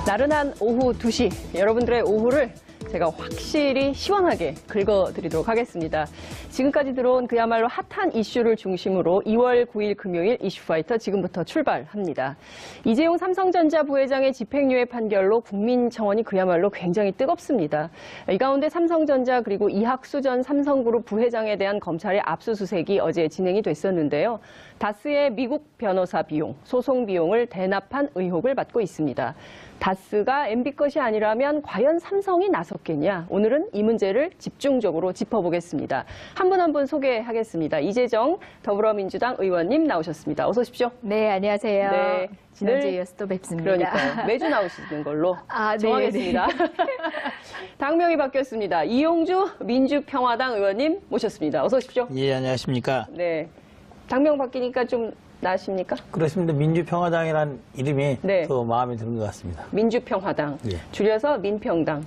나른한 오후 2시, 여러분들의 오후를 제가 확실히 시원하게 긁어드리도록 하겠습니다. 지금까지 들어온 그야말로 핫한 이슈를 중심으로 2월 9일 금요일 이슈파이터 지금부터 출발합니다. 이재용 삼성전자 부회장의 집행유예 판결로 국민청원이 그야말로 굉장히 뜨겁습니다. 이 가운데 삼성전자 그리고 이학수 전 삼성그룹 부회장에 대한 검찰의 압수수색이 어제 진행이 됐었는데요. 다스의 미국 변호사 비용, 소송 비용을 대납한 의혹을 받고 있습니다. 다스가 MB 것이 아니라면 과연 삼성이 나섰겠냐? 오늘은 이 문제를 집중적으로 짚어보겠습니다. 한 분 한 분 소개하겠습니다. 이재정 더불어민주당 의원님 나오셨습니다. 어서 오십시오. 네, 안녕하세요. 네, 지난주에 이어서 또 뵙습니다. 그러니까요. 매주 나오시는 걸로 네, 정하겠습니다. 네. 당명이 바뀌었습니다. 이용주 민주평화당 의원님 모셨습니다. 어서 오십시오. 예, 안녕하십니까. 네, 당명 바뀌니까 좀 나으십니까? 그렇습니다. 민주평화당이라는 이름이 네. 더 마음에 드는 것 같습니다. 민주평화당, 예. 줄여서 민평당.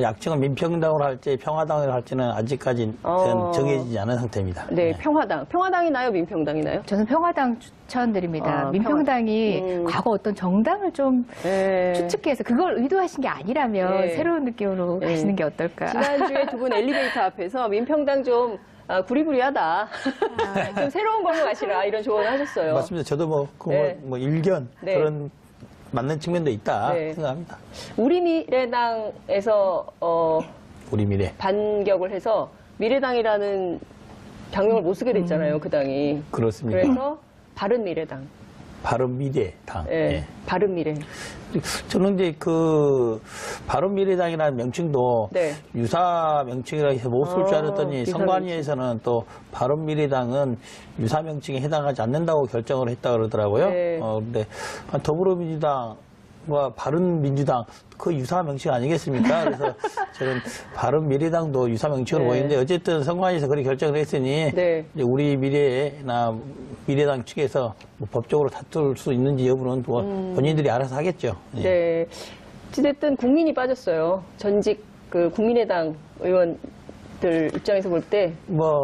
약칭은 민평당으로 할지 평화당으로 할지는 아직까지 정해지지 않은 상태입니다. 네, 평화당. 평화당이 나요, 민평당이 나요? 저는 평화당 추천드립니다. 아, 민평당이 과거 어떤 정당을 좀 네. 추측해서 그걸 의도하신 게 아니라면 네. 새로운 느낌으로 네. 가시는 게 어떨까. 지난주에 두 분 엘리베이터 앞에서 민평당 좀 구리구리하다. 좀 새로운 걸로 가시라 이런 조언을 하셨어요. 맞습니다. 저도 네. 일견 네. 그런 맞는 측면도 있다 네. 생각합니다. 우리미래당에서 우리 미래. 반격을 해서 미래당이라는 당명을 못 쓰게 됐잖아요, 그 당이. 그렇습니다. 그래서 바른미래당. 바른미래당. 예, 예. 바른미래. 저는 이제 그 바른미래당이라는 명칭도 네. 유사 명칭이라 해서 못 쓸 줄 알았더니 유사 선관위에서는 또 바른미래당은 유사 명칭에 해당하지 않는다고 결정을 했다 그러더라고요. 네. 근데 더불어민주당과 바른민주당 그 유사 명칭 아니겠습니까? 그래서 저는 바른미래당도 유사 명칭으로 네. 보이는데 어쨌든 선관위에서 그렇게 결정을 했으니 네. 이제 우리 미래나 미래당 측에서 뭐 법적으로 다툴 수 있는지 여부는 뭐 본인들이 알아서 하겠죠. 예. 네. 어쨌든 국민이 빠졌어요. 전직 그 국민의당 의원들 입장에서 볼 때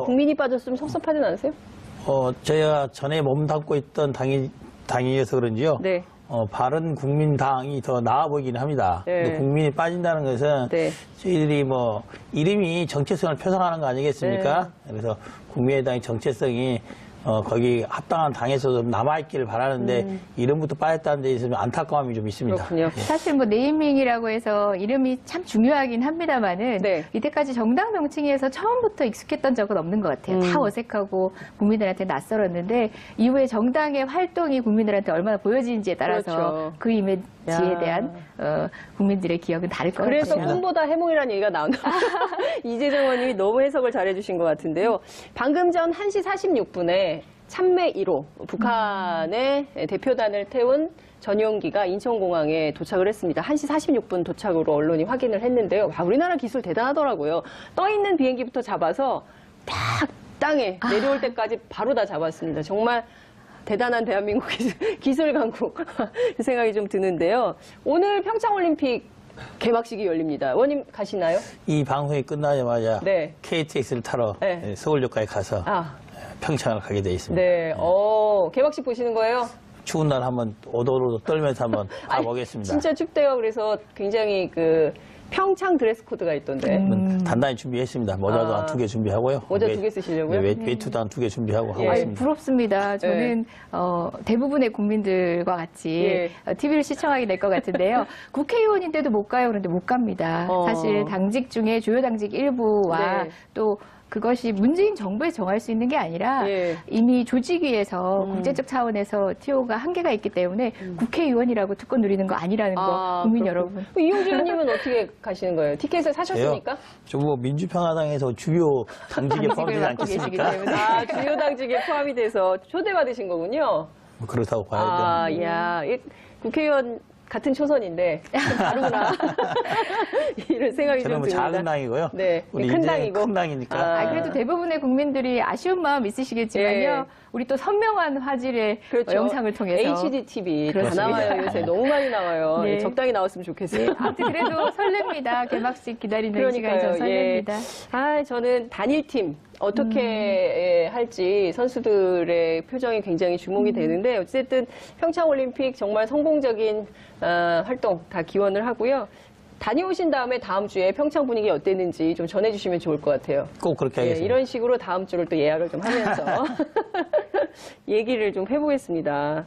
국민이 빠졌으면 섭섭하진 않으세요? 제가 전에 몸담고 있던 당이어서 그런지요. 네. 바른국민당이 더 나아 보이긴 합니다. 네. 근데 국민이 빠진다는 것은 네. 저희들이 이름이 정체성을 표상하는 거 아니겠습니까? 네. 그래서 국민의당의 정체성이 거기 합당한 당에서 좀 남아있기를 바라는데 이름부터 빠졌다는 데 있어서 안타까움이 좀 있습니다. 그렇군요. 사실 네이밍이라고 해서 이름이 참 중요하긴 합니다만은 네. 이때까지 정당 명칭에서 처음부터 익숙했던 적은 없는 것 같아요. 다 어색하고 국민들한테 낯설었는데 이후에 정당의 활동이 국민들한테 얼마나 보여지는지에 따라서 그렇죠. 그 이미지에 야. 대한 국민들의 기억은 다를 것 그래서 같아요. 꿈보다 해몽이라는 얘기가 나온다. 이재정 의원님이 너무 해석을 잘해주신 것 같은데요. 방금 전 1시 46분에 참매 1호 북한의 대표단을 태운 전용기가 인천공항에 도착을 했습니다. 1시 46분 도착으로 언론이 확인을 했는데요. 우리나라 기술 대단하더라고요. 떠있는 비행기부터 잡아서 딱 땅에 내려올 때까지 바로 다 잡았습니다. 정말 대단한 대한민국 기술 강국 생각이 좀 드는데요. 오늘 평창올림픽 개막식이 열립니다. 의원님 가시나요? 이 방송이 끝나자마자 네. KTX를 타러 네. 서울역까지 가서 평창을 가게 돼 있습니다. 네. 개막식 보시는 거예요? 추운 날 한번 오도로도 떨면서 한번 가보겠습니다. 진짜 춥대요. 그래서 굉장히 평창 드레스 코드가 있던데. 단단히 준비했습니다. 모자도 한 2개 준비하고요. 모자 2개 쓰시려고요? 네, 외투도 한 2개 준비하고 하고 예. 있습니다. 부럽습니다. 저는 대부분의 국민들과 같이 TV를 시청하게 될 것 같은데요. 국회의원인데도 못 가요. 그런데 못 갑니다. 사실 당직 중에 주요 당직 일부와 네. 또 그것이 문재인 정부에서 정할 수 있는 게 아니라 이미 조직위에서 국제적 차원에서 TO가 한계가 있기 때문에 국회의원이라고 특권 누리는 거 아니라는 거 국민 여러분. 이용주 의원님은 어떻게 가시는 거예요? 티켓을 사셨습니까? 저 민주평화당에서 주요 당직에 포함되지 않겠습니까? 주요 당직에 포함이 돼서 초대받으신 거군요. 그렇다고 봐야죠. 국회의원 같은 초선인데 좀 다르구나 이런 생각이 좀 저는 듭니다. 작은 당이고요. 네, 우리 큰 당이고. 큰 당이니까. 그래도 대부분의 국민들이 아쉬운 마음 있으시겠지만요. 우리 또 선명한 화질의 그렇죠. 영상을 통해서 HD TV 다 그렇습니다. 나와요. 요새 너무 많이 나와요. 네. 적당히 나왔으면 좋겠어요. 네, 아무튼 그래도 설렙니다. 개막식 기다리는 시간이 좀 설렙니다. 저는 단일팀 어떻게 할지 선수들의 표정이 굉장히 주목이 되는데 어쨌든 평창올림픽 정말 성공적인 활동 다 기원을 하고요. 다녀오신 다음에 다음 주에 평창 분위기 어땠는지 좀 전해주시면 좋을 것 같아요. 꼭 그렇게 하겠습니다. 이런 식으로 다음 주를 또 예약을 좀 하면서 얘기를 좀 해보겠습니다.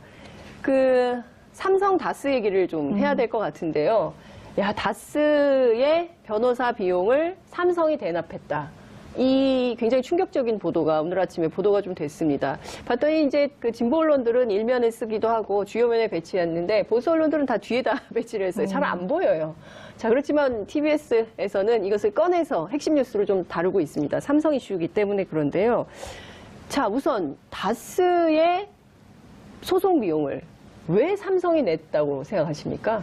그 삼성 다스 얘기를 좀 해야 될 것 같은데요. 야, 다스의 변호사 비용을 삼성이 대납했다. 이 굉장히 충격적인 보도가 오늘 아침에 보도가 좀 됐습니다. 봤더니 이제 그 진보 언론들은 일면에 쓰기도 하고 주요면에 배치했는데 보수 언론들은 다 뒤에다 배치를 했어요. 잘 안 보여요. 자, 그렇지만 TBS에서는 이것을 꺼내서 핵심 뉴스로 좀 다루고 있습니다. 삼성 이슈이기 때문에 그런데요. 자, 우선 다스의 소송 비용을 왜 삼성이 냈다고 생각하십니까?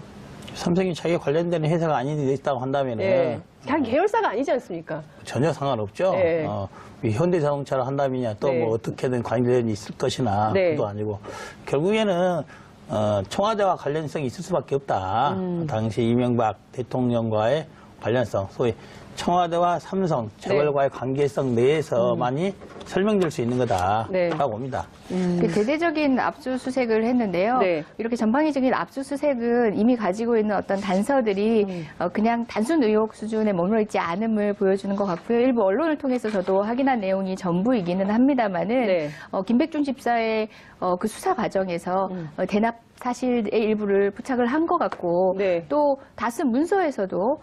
삼성이 자기가 관련되는 회사가 아닌데 냈다고 한다면 네. 다 계열사가 아니지 않습니까? 전혀 상관없죠. 네. 현대자동차를 한다면야 또 네. 뭐 어떻게든 관련이 있을 것이나 네. 그것도 아니고 결국에는 청와대와 관련성이 있을 수밖에 없다. 당시 이명박 대통령과의 관련성, 소위 청와대와 삼성 재벌과의 관계성 내에서만이 설명될 수 있는 거다라고 네. 봅니다. 그 대대적인 압수수색을 했는데요. 네. 이렇게 전방위적인 압수수색은 이미 가지고 있는 어떤 단서들이 그냥 단순 의혹 수준에 머물러 있지 않음을 보여주는 것 같고요. 일부 언론을 통해서 저도 확인한 내용이 전부이기는 합니다만은 네. 김백준 집사의 그 수사 과정에서 대납 사실의 일부를 부착을 한 것 같고 네. 또 다스 문서에서도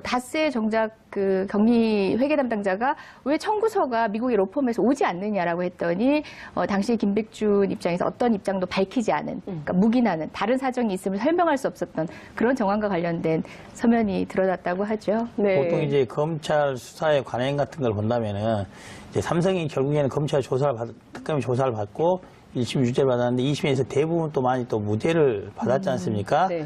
다스의 정작 그 격리 회계 담당자가 왜 청구서가 미국의 로펌에서 오지 않느냐라고 했더니 당시 김백준 입장에서 어떤 입장도 밝히지 않은 그러니까 묵인하는 다른 사정이 있음을 설명할 수 없었던 그런 정황과 관련된 서면이 드러났다고 하죠. 네. 보통 이제 검찰 수사의 관행 같은 걸 본다면은 이제 삼성이 결국에는 검찰 특검이 조사를 받고 1심 유죄를 받았는데 2심에서 대부분 또 많이 또 무죄를 받았지 않습니까? 네.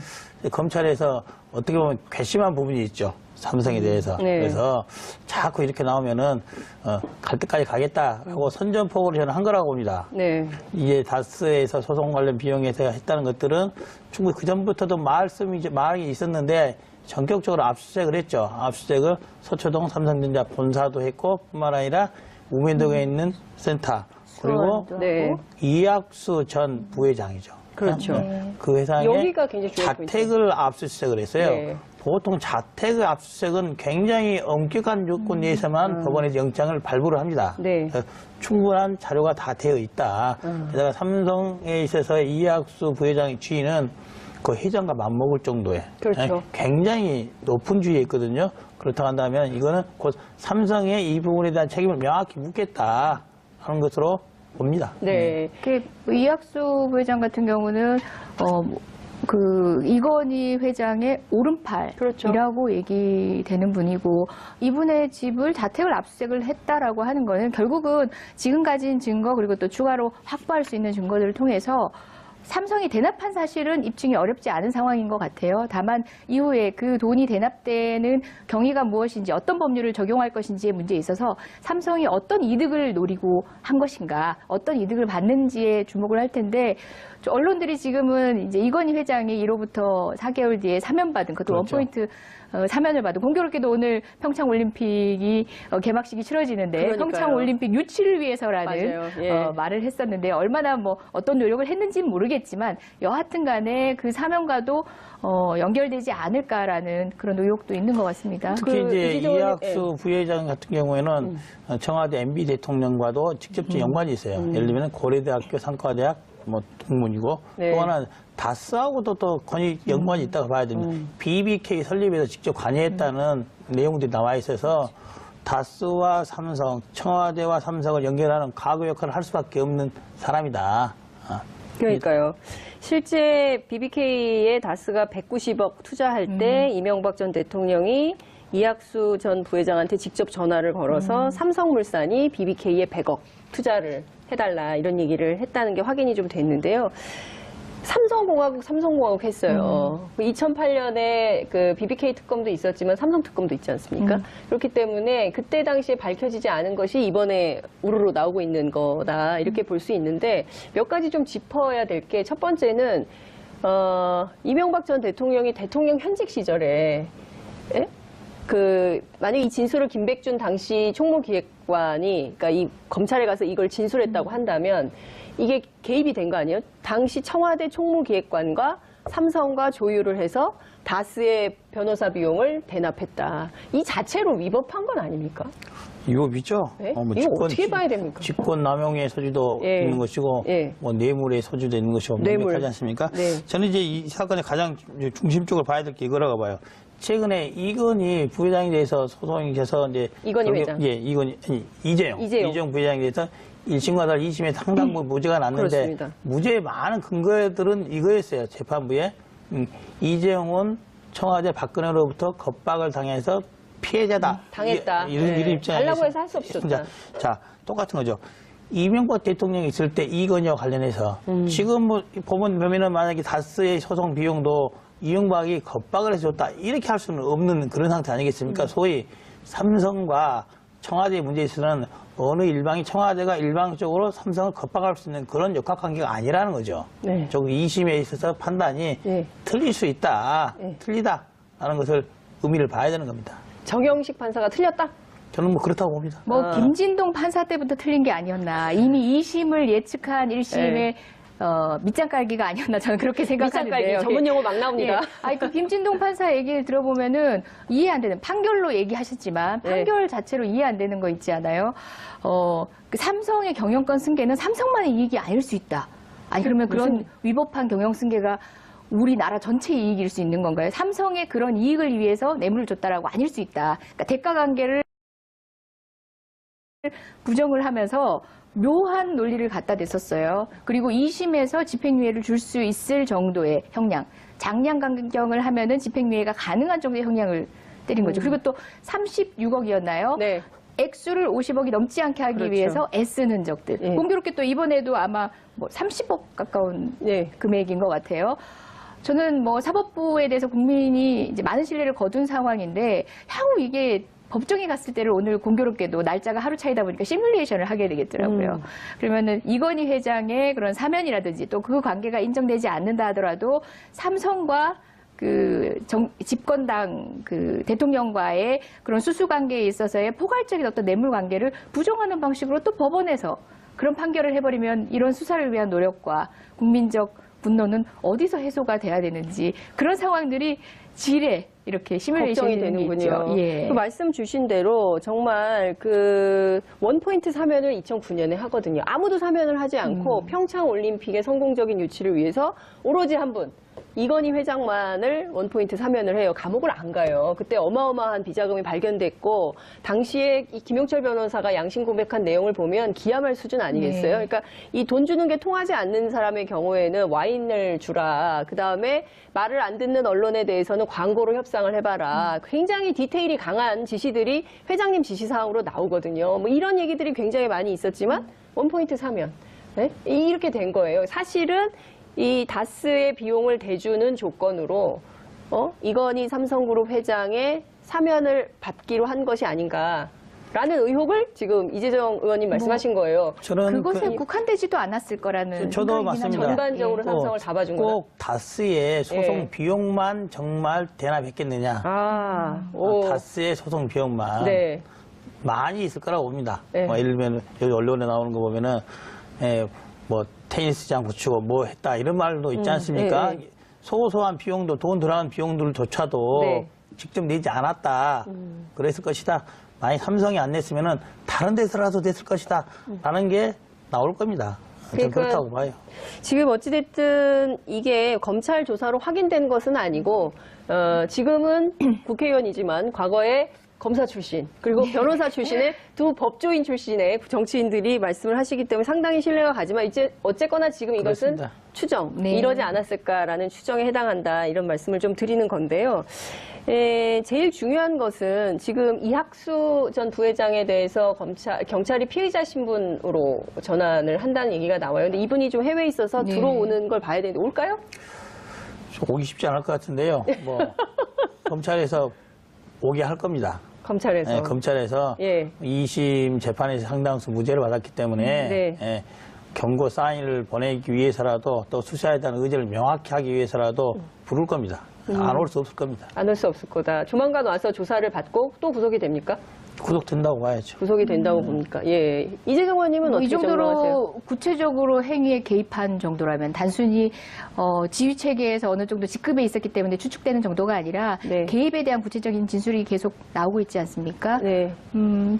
검찰에서 어떻게 보면 괘씸한 부분이 있죠. 삼성에 대해서. 네. 그래서 자꾸 이렇게 나오면은 갈 때까지 가겠다라고 선전포고를 저는 한 거라고 봅니다. 네. 이제 다스에서 소송 관련 비용에서 했다는 것들은 충분히 그 전부터도 말이 있었는데 전격적으로 압수수색을 했죠. 압수수색을 서초동 삼성전자 본사도 했고 뿐만 아니라 우면동에 있는 센터 그리고 네. 이학수 전 부회장이죠. 그렇죠. 그 회사의 여기가 굉장히 중요한 자택을 압수수색을 했어요. 네. 보통 자택 압수수색은 굉장히 엄격한 요건 내에서만 법원에서 영장을 발부를 합니다. 네. 충분한 자료가 다 되어 있다. 게다가 삼성에 있어서의 이학수 부회장의 지위는 그 회장과 맞먹을 정도의 그렇죠. 굉장히 높은 주위에 있거든요. 그렇다고 한다면 이거는 곧 삼성의 이 부분에 대한 책임을 명확히 묻겠다 하는 것으로 봅니다. 네. 이학수 부회장 같은 경우는 그 이건희 회장의 오른팔이라고 그렇죠. 얘기되는 분이고 이분의 집을 자택을 압수수색을 했다라고 하는 거는 결국은 지금 가진 증거 그리고 또 추가로 확보할 수 있는 증거들을 통해서 삼성이 대납한 사실은 입증이 어렵지 않은 상황인 것 같아요. 다만 이후에 그 돈이 대납되는 경위가 무엇인지 어떤 법률을 적용할 것인지의 문제에 있어서 삼성이 어떤 이득을 노리고 한 것인가 어떤 이득을 받는지에 주목을 할 텐데 언론들이 지금은 이제 이건희 회장이 1호부터 4개월 뒤에 사면받은 그것도 그렇죠. 원포인트 사면을 받은 공교롭게도 오늘 평창올림픽이 개막식이 치러지는데 그러니까요. 평창올림픽 유치를 위해서라는 맞아요. 예. 말을 했었는데 얼마나 뭐 어떤 노력을 했는지는 모르겠지만 여하튼 간에 그 사면과도 연결되지 않을까라는 그런 의혹도 있는 것 같습니다. 특히 이제 이지도는, 이학수 부회장 같은 경우에는 청와대 MB 대통령과도 직접적 연관이 있어요. 예를 들면 고려대학교 상과대학 동문이고 네. 또 하나 다스하고도 또 거의 연관이 있다고 봐야 됩니다. BBK 설립에서 직접 관여했다는 내용들이 나와 있어서 다스와 삼성, 청와대와 삼성을 연결하는 과거 역할을 할 수밖에 없는 사람이다. 그러니까요. 실제 BBK에 다스가 190억 투자할 때 이명박 전 대통령이 이학수 전 부회장한테 직접 전화를 걸어서 삼성물산이 BBK에 100억 투자를 해달라 이런 얘기를 했다는 게 확인이 좀 됐는데요. 삼성공화국 했어요. 2008년에 그 BBK 특검도 있었지만 삼성 특검도 있지 않습니까? 그렇기 때문에 그때 당시에 밝혀지지 않은 것이 이번에 우르르 나오고 있는 거다 이렇게 볼 수 있는데 몇 가지 좀 짚어야 될 게 첫 번째는 이명박 전 대통령이 대통령 현직 시절에 만약 이 진술을 김백준 당시 총무기획관이 그러니까 이 검찰에 가서 이걸 진술했다고 한다면 이게 개입이 된 거 아니에요? 당시 청와대 총무기획관과 삼성과 조율을 해서 다스의 변호사 비용을 대납했다. 이 자체로 위법한 건 아닙니까? 위법이죠. 네? 이거 어떻게 봐야 됩니까? 직권남용의 소지도 예. 있는 것이고, 예. 뭐 뇌물의 소지도 있는 것이고, 뇌물. 명백하지 않습니까? 네. 저는 이제 이 사건의 가장 중심적으로 봐야 될 게 이거라고 봐요. 최근에 이건희 부회장에 대해서 소송이 돼서 이제 이건희 회장. 예, 이재용 부회장에 대해서 1심과 달리 2심에 상당부 무죄가 났는데 그렇습니다. 무죄의 많은 근거들은 이거였어요. 재판부에 이재용은 청와대 박근혜로부터 겁박을 당해서 피해자다. 당했다. 이런 입장에 달라고 해서 할 수 없었다. 자, 똑같은 거죠. 이명박 대통령이 있을 때 이건희와 관련해서 지금 뭐 법원 보면은 만약에 다스의 소송 비용도 이명박이 겁박을 해서 줬다 이렇게 할 수는 없는 그런 상태 아니겠습니까? 소위 삼성과 청와대의 문제에 있어서는 어느 일방이 청와대가 일방적으로 삼성을 겁박할 수 있는 그런 역학관계가 아니라는 거죠. 네. 저 2심에 있어서 판단이 네. 틀릴 수 있다, 네. 틀리다라는 것을 의미를 봐야 되는 겁니다. 정영식 판사가 틀렸다? 저는 뭐 그렇다고 봅니다. 김진동 판사 때부터 틀린 게 아니었나. 이미 2심을 예측한 1심의 밑장 깔기가 아니었나 저는 그렇게 생각하는데요. 밑장 깔기 전문 용어 막 나옵니다. 아니 그 김진동 판사 얘기를 들어보면은 이해 안 되는 판결로 얘기하셨지만 판결 자체로 이해 안 되는 거 있지 않아요? 그 삼성의 경영권 승계는 삼성만의 이익이 아닐 수 있다. 아니 그러면 그런 위법한 경영 승계가 우리나라 전체 이익일 수 있는 건가요? 삼성의 그런 이익을 위해서 뇌물을 줬다라고 아닐 수 있다. 그러니까 대가 관계를 부정을 하면서 묘한 논리를 갖다 댔었어요. 그리고 2심에서 집행유예를 줄 수 있을 정도의 형량, 장량 강경을 하면은 집행유예가 가능한 정도의 형량을 때린 거죠. 그리고 또 36억이었나요? 네. 액수를 50억이 넘지 않게 하기 그렇죠. 위해서 애쓴 흔적들. 예. 공교롭게 또 이번에도 아마 뭐 30억 가까운 네. 금액인 것 같아요. 저는 뭐 사법부에 대해서 국민이 이제 많은 신뢰를 거둔 상황인데 향후 이게 법정에 갔을 때를 오늘 공교롭게도 날짜가 하루 차이다 보니까 시뮬레이션을 하게 되겠더라고요. 그러면은 이건희 회장의 그런 사면이라든지 또 그 관계가 인정되지 않는다 하더라도 삼성과 그 집권당 그 대통령과의 그런 수수 관계에 있어서의 포괄적인 어떤 뇌물 관계를 부정하는 방식으로 또 법원에서 그런 판결을 해버리면 이런 수사를 위한 노력과 국민적 분노는 어디서 해소가 돼야 되는지 그런 상황들이 지레 이렇게 시뮬레이션이 걱정이 되는군요. 예. 그 말씀 주신 대로 정말 그 원포인트 사면을 2009년에 하거든요. 아무도 사면을 하지 않고 평창 올림픽의 성공적인 유치를 위해서 오로지 한 분, 이건희 회장만을 원포인트 사면을 해요. 감옥을 안 가요. 그때 어마어마한 비자금이 발견됐고 당시에 이 김용철 변호사가 양심 고백한 내용을 보면 기함할 수준 아니겠어요? 네. 그러니까 이 돈 주는 게 통하지 않는 사람의 경우에는 와인을 주라. 그다음에 말을 안 듣는 언론에 대해서는 광고로 협상을 해봐라. 굉장히 디테일이 강한 지시들이 회장님 지시사항으로 나오거든요. 뭐 이런 얘기들이 굉장히 많이 있었지만 원포인트 사면. 네? 이렇게 된 거예요. 사실은 이 다스의 비용을 대주는 조건으로 이건희 삼성그룹 회장의 사면을 받기로 한 것이 아닌가라는 의혹을 지금 이재정 의원님 말씀하신 거예요. 저는 그것에 국한되지도 않았을 거라는 저도 생각이긴 맞습니다. 합니다. 전반적으로 삼성을 잡아준 거다. 꼭 다스의 소송 예. 비용만 정말 대납했겠느냐. 다스의 소송 비용만 네. 많이 있을 거라고 봅니다. 네. 뭐 예를 들면 여기 언론에 나오는 거 보면은 뭐 테니스장 구축고 뭐 했다 이런 말도 있지 않습니까? 네. 소소한 비용도 돈 들어간 비용들조차도 네. 직접 내지 않았다. 그랬을 것이다. 만약 삼성이 안 냈으면은 다른 데서라도 됐을 것이다. 라는 게 나올 겁니다. 저는 그러니까 그렇다고 봐요. 지금 어찌됐든 이게 검찰 조사로 확인된 것은 아니고 지금은 국회의원이지만 과거에 검사 출신 그리고 변호사 출신의 두 법조인 출신의 정치인들이 말씀을 하시기 때문에 상당히 신뢰가 가지만 이제 어쨌거나 지금 이것은 그렇습니다. 추정, 네. 이러지 않았을까라는 추정에 해당한다 이런 말씀을 좀 드리는 건데요. 제일 중요한 것은 지금 이학수 전 부회장에 대해서 경찰이 피의자 신분으로 전환을 한다는 얘기가 나와요. 근데 이분이 좀 해외에 있어서 네. 들어오는 걸 봐야 되는데 올까요? 좀 오기 쉽지 않을 것 같은데요. 뭐 검찰에서 오게 할 겁니다. 검찰에서. 예, 검찰에서 예. 2심 재판에서 상당수 무죄를 받았기 때문에 네. 예, 경고 사인을 보내기 위해서라도 또 수사에 대한 의지를 명확히 하기 위해서라도 부를 겁니다. 안 올 수 없을 겁니다. 안 올 수 없을 거다. 조만간 와서 조사를 받고 또 구속이 됩니까? 구속된다고 봐야죠. 구속이 된다고 봅니까? 예. 이재정 의원님은 이 어떻게 정도로 정리하세요? 구체적으로 행위에 개입한 정도라면 단순히 지휘 체계에서 어느 정도 직급에 있었기 때문에 추측되는 정도가 아니라 네. 개입에 대한 구체적인 진술이 계속 나오고 있지 않습니까? 네.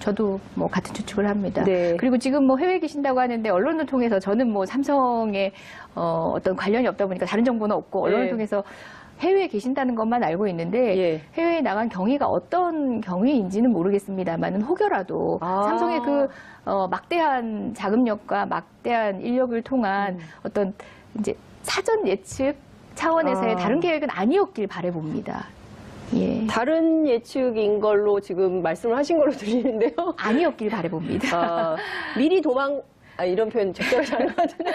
저도 뭐 같은 추측을 합니다. 네. 그리고 지금 뭐 해외에 계신다고 하는데 언론을 통해서 저는 뭐 삼성에 어떤 관련이 없다 보니까 다른 정보는 없고 언론을 네. 통해서 해외에 계신다는 것만 알고 있는데 예. 해외에 나간 경위가 어떤 경위인지는 모르겠습니다만 혹여라도 아. 삼성의 그 막대한 자금력과 막대한 인력을 통한 어떤 이제 사전 예측 차원에서의 아. 다른 계획은 아니었길 바라봅니다. 예. 다른 예측인 걸로 지금 말씀을 하신 걸로 들리는데요. 아니었길 바라봅니다. 미리 이런 표현 적절하지 않은 것 같은데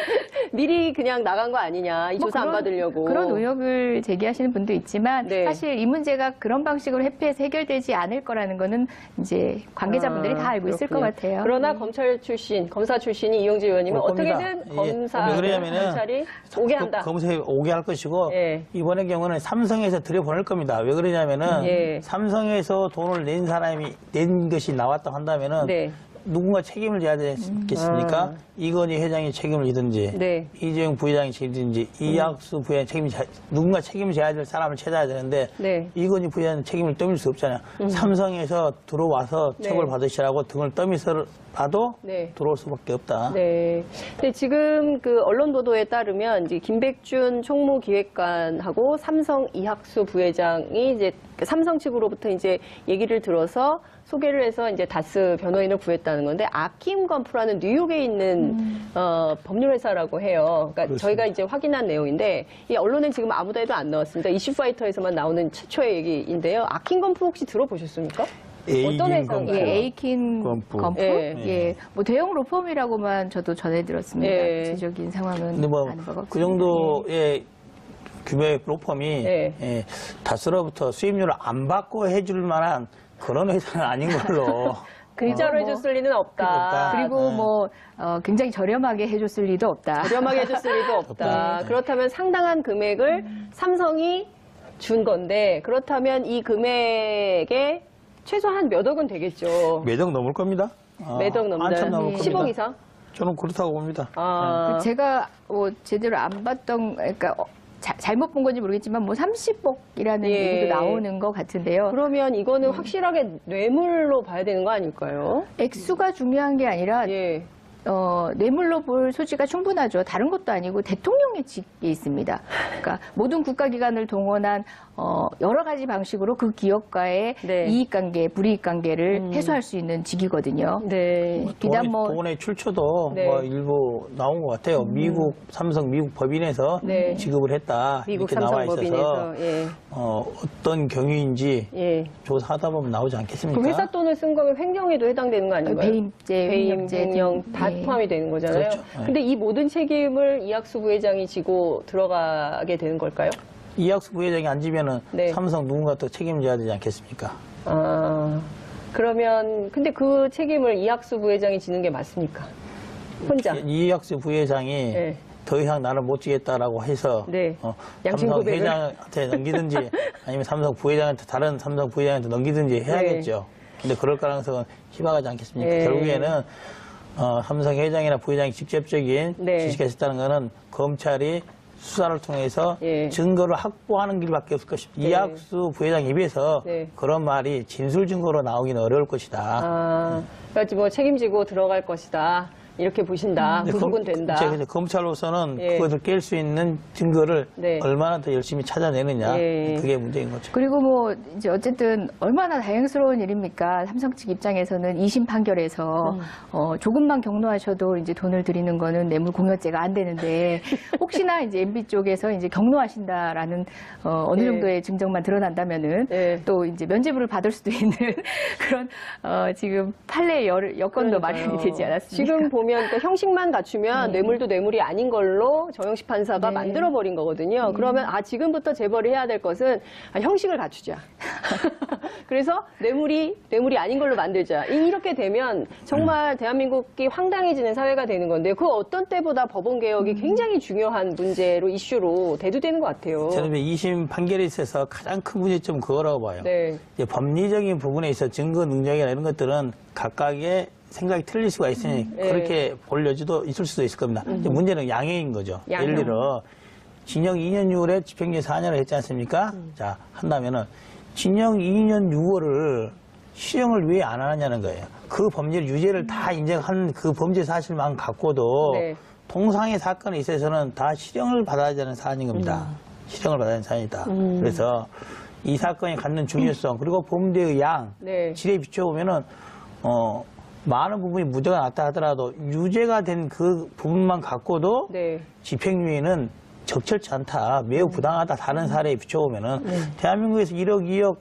미리 그냥 나간 거 아니냐 이 뭐 조사 안 받으려고 그런 의혹을 제기하시는 분도 있지만 네. 사실 이 문제가 그런 방식으로 회피해서 해결되지 않을 거라는 거는 이제 관계자분들이 다 알고 있을 것 그렇군요. 같아요. 그러나 검찰 출신, 검사 출신이 이용재 의원님은 올 겁니다. 어떻게든 예. 검사, 왜 그러냐면은 검찰이 오게 한다. 검사에 오게 할 것이고 예. 이번의 경우는 삼성에서 들여보낼 겁니다. 왜 그러냐면은 예. 삼성에서 돈을 낸 사람이 낸 것이 나왔다 한다면은 네. 누군가 책임을 져야 되겠습니까? 이건희 회장이 책임을 지든지, 네. 이재용 부회장이 책임지든지, 이학수 부회장이 누군가 책임을 져야 될 사람을 찾아야 되는데, 네. 이건희 부회장은 책임을 떠밀 수 없잖아요. 삼성에서 들어와서 네. 처벌 받으시라고 등을 떠밀어라도 네. 들어올 수밖에 없다. 네. 근데 지금 그 언론 보도에 따르면 이제 김백준 총무기획관하고 삼성 이학수 부회장이 이제 그 삼성 측으로부터 이제 얘기를 들어서 소개를 해서 이제 다스 변호인을 구했다는 건데 아킴 건프라는 뉴욕에 있는 법률회사라고 해요. 그러니까 그렇습니다. 저희가 이제 확인한 내용인데 이 언론엔 지금 아무데도 안 나왔습니다. 이슈파이터에서만 나오는 최초의 얘기인데요. 아킴 건프 혹시 들어보셨습니까? 어떤 회사인가요? 예, 에이킨 건프. 건프. 예. 예. 뭐 대형 로펌이라고만 저도 전해들었습니다. 예. 구체적인 상황은 근데 뭐 아는 바가 그 없습니다. 정도의 규모의 로펌이 네. 다스로부터 수입료를 안 받고 해줄 만한 그런 회사는 아닌 걸로. 글자로 뭐. 해줬을 리는 없다. 없다. 그리고 네. 뭐 굉장히 저렴하게 해줬을 리도 없다. 저렴하게 해줬을 리도 없다. 네. 그렇다면 상당한 금액을 삼성이 준 건데 그렇다면 이 금액에 최소한 몇 억은 되겠죠. 매덕 넘을 겁니다. 몇 억 넘는 한참 넘을 겁니다. 10억 이상? 저는 그렇다고 봅니다. 아, 제가 뭐 제대로 안 봤던, 그러니까 잘못 본 건지 모르겠지만 뭐 30억이라는 예. 얘기도 나오는 것 같은데요. 그러면 이거는 확실하게 뇌물로 봐야 되는 거 아닐까요? 액수가 중요한 게 아니라 예. 뇌물로 볼 소지가 충분하죠. 다른 것도 아니고 대통령의 직이 있습니다. 그러니까 모든 국가기관을 동원한 여러 가지 방식으로 그 기업과의 네. 이익관계, 불이익관계를 해소할 수 있는 직이거든요. 네. 비단 뭐 돈의 출처도 네. 뭐 일부 나온 것 같아요. 미국 삼성 미국 법인에서 네. 지급을 했다 미국 이렇게 나와 있어서 삼성법인에서 예. 어떤 경위인지 예. 조사하다 보면 나오지 않겠습니까? 그 회사 돈을 쓴 거면 횡령에도 해당되는 거 아닌가요? 배임죄, 배임, 횡령죄 횡령 다 예. 포함이 되는 거잖아요. 그렇죠. 네. 근데 이 모든 책임을 이학수 부회장이 지고 들어가게 되는 걸까요? 이학수 부회장이 앉으면은 네. 삼성 누군가 또 책임져야 되지 않겠습니까? 아, 그러면 근데 그 책임을 이학수 부회장이 지는 게 맞습니까? 혼자. 이학수 부회장이 네. 더 이상 나를 못 지겠다라고 해서 네. 양심 삼성 고백을. 회장한테 넘기든지 아니면 삼성 부회장한테 다른 삼성 부회장한테 넘기든지 해야겠죠. 근데 그럴 가능성은 희박하지 않겠습니까? 네. 결국에는 삼성 회장이나 부회장이 직접적인 네. 지시가 있었다는 것은 검찰이 수사를 통해서 예. 증거를 확보하는 길밖에 없을 것입니다. 네. 이학수 부회장 입에서 네. 그런 말이 진술 증거로 나오기는 어려울 것이다. 그러니까 뭐 책임지고 들어갈 것이다. 이렇게 보신다. 근데 구속은 된다. 근데 검찰로서는 예. 그것을 깰 수 있는 증거를 네. 얼마나 더 열심히 찾아내느냐. 예. 그게 문제인 거죠. 그리고 뭐 이제 어쨌든 얼마나 다행스러운 일입니까? 삼성 측 입장에서는 2심 판결에서 조금만 경로하셔도 이제 돈을 드리는 거는 뇌물 공여죄가 안 되는데 혹시나 이제 MB 쪽에서 이제 경로하신다라는 어느 예. 정도의 증정만 드러난다면은 예. 또 이제 면죄부를 받을 수도 있는 그런 지금 판례 여건도 그러니까요. 마련이 되지 않았습니까? 지금 보면 그러니까 형식만 갖추면 뇌물도 뇌물이 아닌 걸로 정영식 판사가 네. 만들어버린 거거든요. 그러면 지금부터 재벌이 해야 될 것은 형식을 갖추자. 그래서 뇌물이 아닌 걸로 만들자. 이렇게 되면 정말 대한민국이 황당해지는 사회가 되는 건데 그 어떤 때보다 법원 개혁이 굉장히 중요한 문제로 이슈로 대두되는 것 같아요. 저는 2심 판결에 있어서 가장 큰 문제점은 그거라고 봐요. 네. 이제 법리적인 부분에 있어 증거 능력이나 이런 것들은 각각의 생각이 틀릴 수가 있으니 네. 그렇게 볼 여지도 있을 수도 있을 겁니다. 이제 문제는 양형인 거죠. 양형. 예를 들어 징역 2년 6월에 집행유예 4년을 했지 않습니까? 자, 한다면은 징역 2년 6월을 실형을 왜 안 하느냐는 거예요. 그 범죄를 유죄를 다 인정한 그 범죄 사실만 갖고도 네. 동상의 사건에 있어서는 다 실형을 받아야 되는 사안인 겁니다. 실형을 받아야 되는 사안이다. 그래서 이 사건이 갖는 중요성 그리고 범죄의 양, 네. 질에 비춰보면은 많은 부분이 무죄가 났다 하더라도 유죄가 된 그 부분만 갖고도 네. 집행유예는 적절치 않다, 매우 부당하다 다른 사례에 비춰보면은 대한민국에서 1억, 2억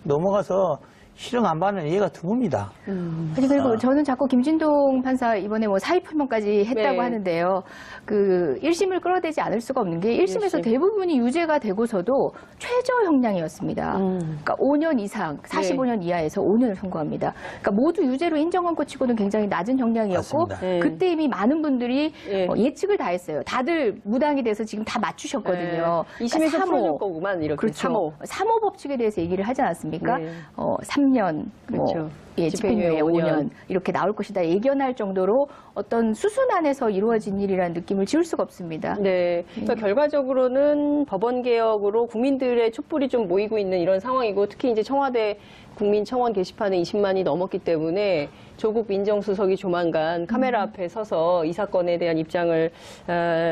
넘어가서 실형 안 받는 예가 드뭅니다. 아니 그리고 저는 자꾸 김진동 판사 이번에 뭐 사의 표명까지 했다고 네. 하는데요. 그 1심을 끌어대지 않을 수가 없는 게 1심에서 1심. 대부분이 유죄가 되고서도 최저 형량이었습니다. 그러니까 5년 이상, 45년 이하에서 5년을 선고합니다. 그러니까 모두 유죄로 인정한 것 치고는 굉장히 낮은 형량이었고 맞습니다. 네. 그때 이미 많은 분들이 예. 예측을 다 했어요. 다들 무당이 돼서 지금 다 맞추셨거든요. 네. 2심에서 그러니까 풀어줄 거구만 이렇게. 그렇죠. 3호. 3호 법칙에 대해서 얘기를 하지 않았습니까? 네. 3년, 그렇죠. 예, 집행유예 집행유예 5년 이렇게 나올 것이다 예견할 정도로 어떤 수순 안에서 이루어진 일이라는 느낌을 지울 수가 없습니다. 네. 그러니까 결과적으로는 법원 개혁으로 국민들의 촛불이 좀 모이고 있는 이런 상황이고 특히 이제 청와대 국민청원 게시판에 20만이 넘었기 때문에 조국 민정수석이 조만간 카메라 앞에 서서 이 사건에 대한 입장을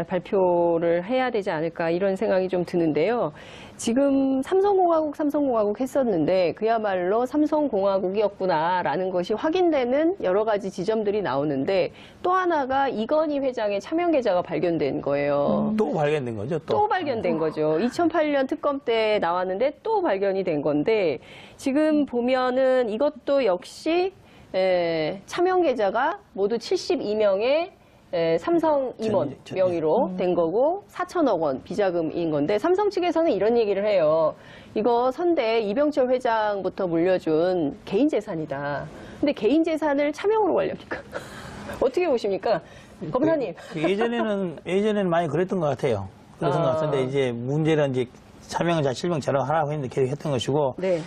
발표를 해야 되지 않을까 이런 생각이 좀 드는데요. 지금 삼성공화국 했었는데 그야말로 삼성공화국이었구나라는 것이 확인되는 여러 가지 지점들이 나오는데 또 하나가 이건희 회장의 차명 계좌가 발견된 거예요. 또 발견된 거죠. 또 발견된 거죠. 2008년 특검 때 나왔는데 또 발견이 된 건데 지금 보면은 이것도 역시 차명 계좌가 모두 72명의 삼성 임원 명의로 된 거고 4천억 원 비자금인 건데 삼성 측에서는 이런 얘기를 해요. 이거 선대 이병철 회장부터 물려준 개인 재산이다. 근데 개인 재산을 차명으로 관리합니까? 어떻게 보십니까? 검사님. 예전에는 많이 그랬던 것 같아요. 그랬던 것 같은데 이제 문제는 이제 차명자 실명 자료하라고 했는데 계속 했던 것이고 네.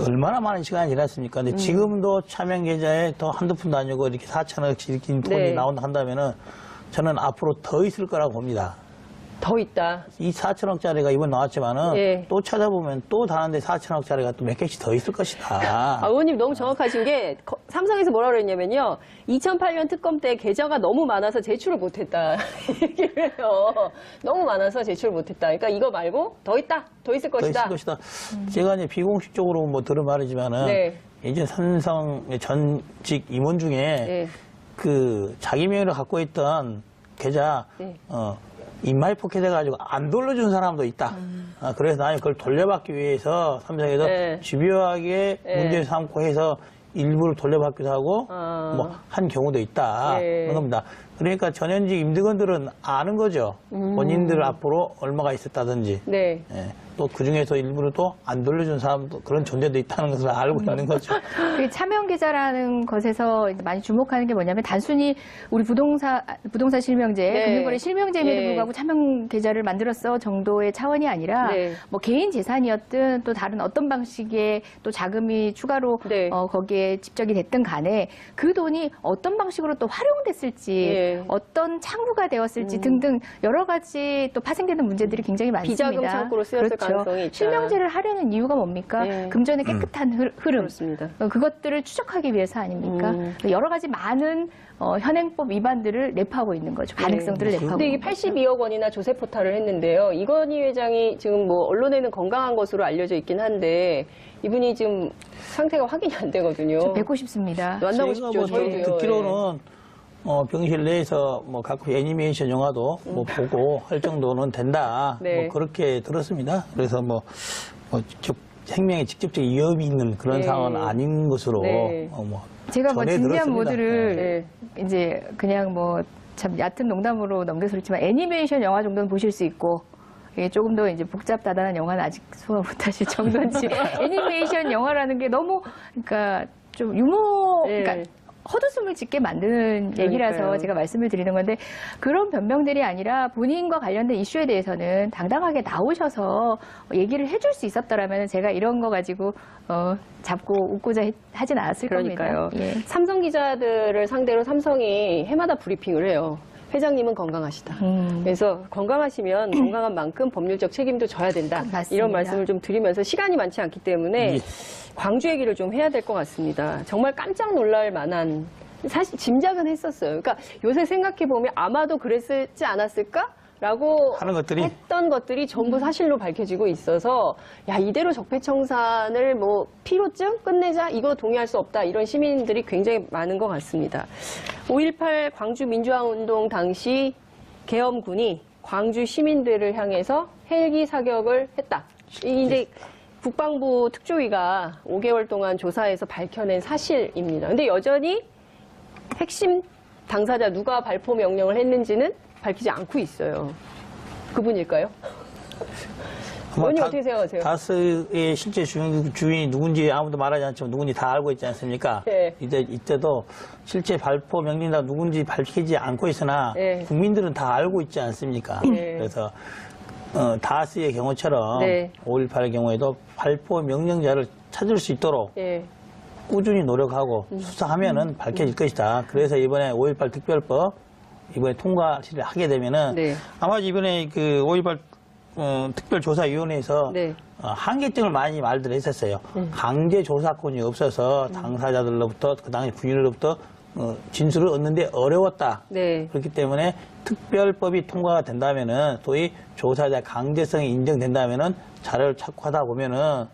얼마나 많은 시간이 지났습니까? 근데 지금도 차명 계좌에 더 한두 푼도 아니고 이렇게 4천억씩 돈이 네. 나온다 한다면은 저는 앞으로 더 있을 거라고 봅니다. 더 있다. 이 4천억짜리가 이번 나왔지만은 예. 또 찾아보면 또 다른데 4천억짜리가 또 몇 개씩 더 있을 것이다. 의원님 너무 정확하신 게 삼성에서 뭐라 그랬냐면요. 2008년 특검 때 계좌가 너무 많아서 제출을 못했다. 얘기를 해요. 너무 많아서 제출을 못했다. 그러니까 이거 말고 더 있다. 더 있을 더 있을 것이다. 것이다. 제가 이제 비공식적으로 뭐 들은 말이지만은 네. 예전 삼성 전직 임원 중에 네. 그 자기 명의로 갖고 있던 계좌 네. 인마이 포켓해가지고 안 돌려준 사람도 있다. 그래서 나는 그걸 돌려받기 위해서 삼성에서 네. 집요하게 네. 문제 삼고 해서 일부를 돌려받기도 하고 뭐 한 경우도 있다. 네. 그런 겁니다. 그러니까 전현직 임직원들은 아는 거죠. 본인들 앞으로 얼마가 있었다든지. 네. 예. 또 그중에서 일부러 또 안 돌려준 사람도 그런 존재도 있다는 것을 알고 있는 거죠. 그 차명 계좌라는 것에서 이제 많이 주목하는 게 뭐냐면 단순히 우리 부동산 실명제, 네. 금융거래 실명제임에도 예. 불구하고 차명 계좌를 만들었어 정도의 차원이 아니라 네. 뭐 개인 재산이었든 또 다른 어떤 방식의 또 자금이 추가로 네. 거기에 집적이 됐든 간에 그 돈이 어떤 방식으로 또 활용됐을지 예. 어떤 창구가 되었을지 등등 여러 가지 또 파생되는 문제들이 굉장히 많습니다. 비자금 창구로 쓰였을 그렇죠. 가능성이 있다. 실명제를 하려는 이유가 뭡니까? 네. 금전의 깨끗한 흐름. 그렇습니다. 그것들을 추적하기 위해서 아닙니까? 여러 가지 많은 현행법 위반들을 내포하고 있는 거죠. 가능성들을 내포하고. 근데 이게 있는 거죠. 82억 원이나 조세 포탈을 했는데요. 이건희 회장이 지금 뭐 언론에는 건강한 것으로 알려져 있긴 한데 이분이 지금 상태가 확인이 안 되거든요. 좀 뵙고 싶습니다. 만나고 제가 싶죠. 뭐 저희도요. 듣기로는 병실 내에서 뭐 가끔 애니메이션 영화도 뭐 보고 할 정도는 된다. 네. 뭐 그렇게 들었습니다. 그래서 뭐 생명에 직접적 위협이 있는 그런 네. 상황은 아닌 것으로 네. 뭐 제가 뭐 전해 진지한 들었습니다. 모드를 이제 그냥 뭐 참 얕은 농담으로 넘겨서 그렇지만 애니메이션 영화 정도는 보실 수 있고 이게 조금 더 이제 복잡다단한 영화는 아직 소화 못하실 정도인지 애니메이션 영화라는 게 너무 그러니까 좀 유머 네. 그러니까 헛웃음을 짓게 만드는 얘기라서 그러니까요. 제가 말씀을 드리는 건데 그런 변명들이 아니라 본인과 관련된 이슈에 대해서는 당당하게 나오셔서 얘기를 해줄 수 있었더라면 제가 이런 거 가지고 잡고 웃고자 하진 않았을 그러니까요. 겁니다. 예. 삼성 기자들을 상대로 삼성이 해마다 브리핑을 해요. 회장님은 건강하시다. 그래서 건강하시면 건강한 만큼 법률적 책임도 져야 된다. 맞습니다. 이런 말씀을 좀 드리면서 시간이 많지 않기 때문에 예. 광주 얘기를 좀 해야 될 것 같습니다. 정말 깜짝 놀랄 만한 사실 짐작은 했었어요. 그러니까 요새 생각해 보면 아마도 그랬지 않았을까? 라고 하는 것들이? 했던 것들이 전부 사실로 밝혀지고 있어서 야 이대로 적폐청산을 뭐 피로증 끝내자 이거 동의할 수 없다 이런 시민들이 굉장히 많은 것 같습니다. 5.18 광주 민주화운동 당시 계엄군이 광주 시민들을 향해서 헬기 사격을 했다. 이제 국방부 특조위가 5개월 동안 조사해서 밝혀낸 사실입니다. 근데 여전히 핵심 당사자 누가 발포 명령을 했는지는 밝히지 않고 있어요. 그분일까요? 의원님 어떻게 생각하세요? 다스의 실제 주인이 누군지 아무도 말하지 않지만 누군지 다 알고 있지 않습니까? 네. 이때도 실제 발포 명령자 누군지 밝히지 않고 있으나 네. 국민들은 다 알고 있지 않습니까? 네. 그래서 다스의 경우처럼 네. 5.18의 경우에도 발포 명령자를 찾을 수 있도록 예. 꾸준히 노력하고 수사하면은 밝혀질 것이다. 그래서 이번에 5.18 특별법 이번에 통과를 하게 되면은 네. 아마 이번에 그 5.18 특별조사위원회에서 네. 한계점을 많이 말들 했었어요. 강제 조사권이 없어서 당사자들로부터 그 당시 부인으로부터 진술을 얻는데 어려웠다. 네. 그렇기 때문에 특별법이 통과가 된다면은 소위 조사자 강제성이 인정된다면은 자료를 찾고 하다 보면은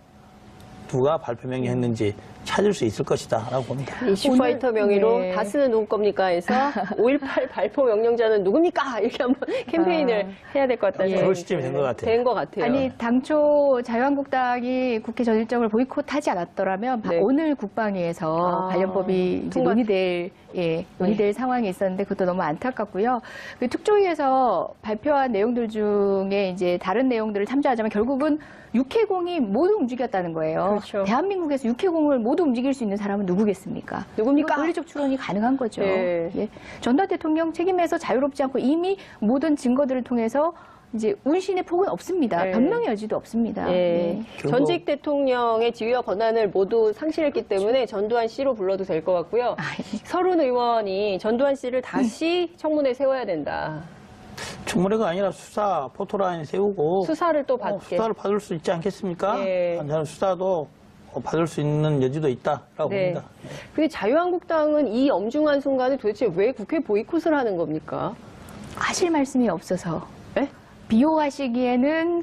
누가 발표 명령했는지 찾을 수 있을 것이다 라고 봅니다. 이슈파이터 명의로 네. 다스는 누구겁니까 해서 5.18 발포 명령자는 누굽니까? 이렇게 한번 캠페인을 해야 될 것 같다는 예. 생각이 그럴 시점이 된 것 같아요. 된 것 같아요. 아니 당초 자유한국당이 국회 전일정을 보이콧하지 않았더라면 네. 오늘 국방위에서 관련법이 이제 통과- 논의될 상황이 있었는데 그것도 너무 안타깝고요. 그 특조위에서 발표한 내용들 중에 이제 다른 내용들을 참조하자면 결국은 육해공이 모두 움직였다는 거예요. 그렇죠. 대한민국에서 육해공을 모두 움직일 수 있는 사람은 누구겠습니까? 누굽니까? 이건 논리적 추론이 가능한 거죠. 네. 예. 전두환 대통령 책임에서 자유롭지 않고 이미 모든 증거들을 통해서 이제 운신의 폭은 없습니다. 네. 변명의 여지도 없습니다. 예. 결국- 전직 대통령의 지위와 권한을 모두 상실했기 때문에 전두환 씨로 불러도 될 것 같고요. 서른 의원이 전두환 씨를 다시 청문회에 세워야 된다. 청문회가 아니라 수사 포토라인 세우고 수사를 또 받게. 수사를 받을 수 있지 않겠습니까? 예. 저는 수사도 받을 수 있는 여지도 있다라고 네. 봅니다. 근데 자유한국당은 이 엄중한 순간에 도대체 왜 국회 보이콧을 하는 겁니까? 하실 말씀이 없어서 네? 비호하시기에는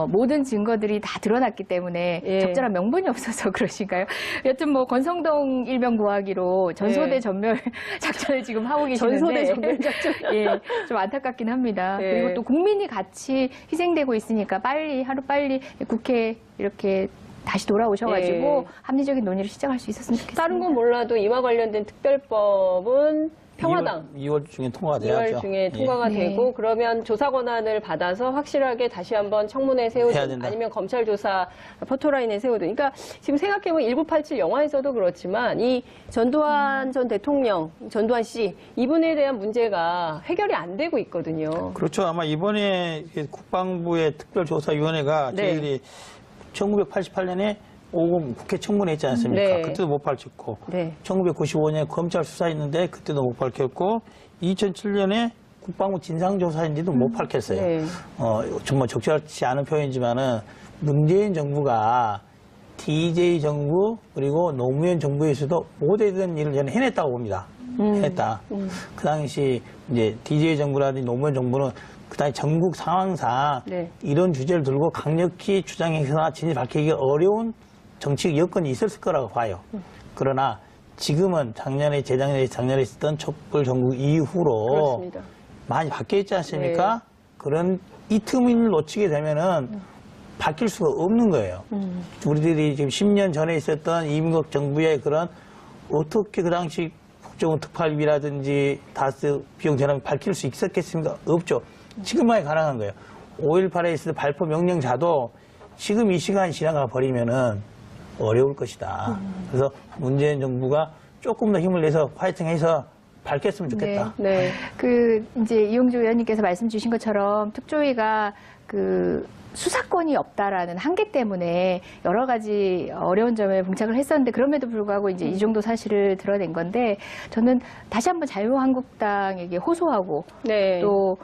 모든 증거들이 다 드러났기 때문에 예. 적절한 명분이 없어서 그러신가요? 여튼 뭐 권성동 일병 구하기로 전소대 예. 전멸 작전을 지금 하고 계시는데 전소대 전멸 작전. 예, 좀 안타깝긴 합니다. 예. 그리고 또 국민이 같이 희생되고 있으니까 하루 빨리 국회 이렇게 다시 돌아오셔가지고 예. 합리적인 논의를 시작할 수 있었으면 좋겠습니다. 다른 건 몰라도 이와 관련된 특별법은 평화당 2월 중에 통과가 돼야죠. 2월 중에 통과가 네. 되고 그러면 조사 권한을 받아서 확실하게 다시 한번 청문회 해야 세우든 된다. 아니면 검찰 조사 포토라인에 세우든 그러니까 지금 생각해보면 1987 영화에서도 그렇지만 이 전두환 전 대통령, 전두환 씨 이분에 대한 문제가 해결이 안 되고 있거든요. 그렇죠. 아마 이번에 국방부의 특별조사위원회가 네. 저희들이 1988년에 5금 국회 청문회 했지 않습니까? 네. 그때도 못 밝혔고 네. 1995년에 검찰 수사했는데 그때도 못 밝혔고 2007년에 국방부 진상조사인지도 못 밝혔어요. 네. 정말 적절치 않은 표현이지만은 문재인 정부가 DJ 정부 그리고 노무현 정부에서도 못했던 일을 저는 해냈다고 봅니다. 해냈다. 그 당시 이제 DJ 정부라든지 노무현 정부는 그 당시 전국 상황상 네. 이런 주제를 들고 강력히 주장해서나 진실 밝히기 어려운 정치 여건이 있었을 거라고 봐요. 그러나 지금은 작년에 있었던 촛불 전국 이후로 그렇습니다. 많이 바뀌어 있지 않습니까? 네. 그런 이 틈을 놓치게 되면은 바뀔 수가 없는 거예요. 우리들이 지금 10년 전에 있었던 이민국 정부의 그런 어떻게 그 당시 국정원 특활비라든지 다스 비용 전환을 밝힐 수 있었겠습니까? 없죠. 지금만이 가능한 거예요. 5.18에 있어서 발포 명령자도 지금 이 시간이 지나가 버리면은 어려울 것이다. 그래서 문재인 정부가 조금 더 힘을 내서 파이팅해서 밝혔으면 좋겠다. 네. 이제 이용주 의원님께서 말씀 주신 것처럼 특조위가 수사권이 없다라는 한계 때문에 여러 가지 어려운 점에 봉착을 했었는데 그럼에도 불구하고 이제 이 정도 사실을 드러낸 건데 저는 다시 한번 자유한국당에게 호소하고 네. 또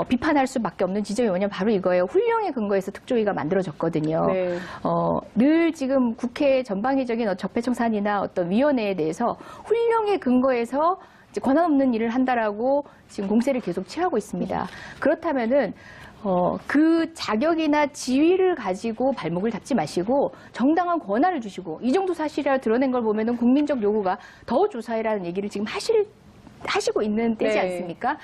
비판할 수밖에 없는 지점이 뭐냐면 바로 이거예요. 훈령에 근거해서 특조위가 만들어졌거든요. 네. 늘 지금 국회 전방위적인 적폐청산이나 어떤 위원회에 대해서 훈령에 근거해서 이제 권한 없는 일을 한다라고 지금 공세를 계속 취하고 있습니다. 그렇다면은 그 자격이나 지위를 가지고 발목을 잡지 마시고 정당한 권한을 주시고 이 정도 사실이라 드러낸 걸 보면은 국민적 요구가 더 조사해라는 얘기를 지금 하시고 있는 때지 네. 않습니까?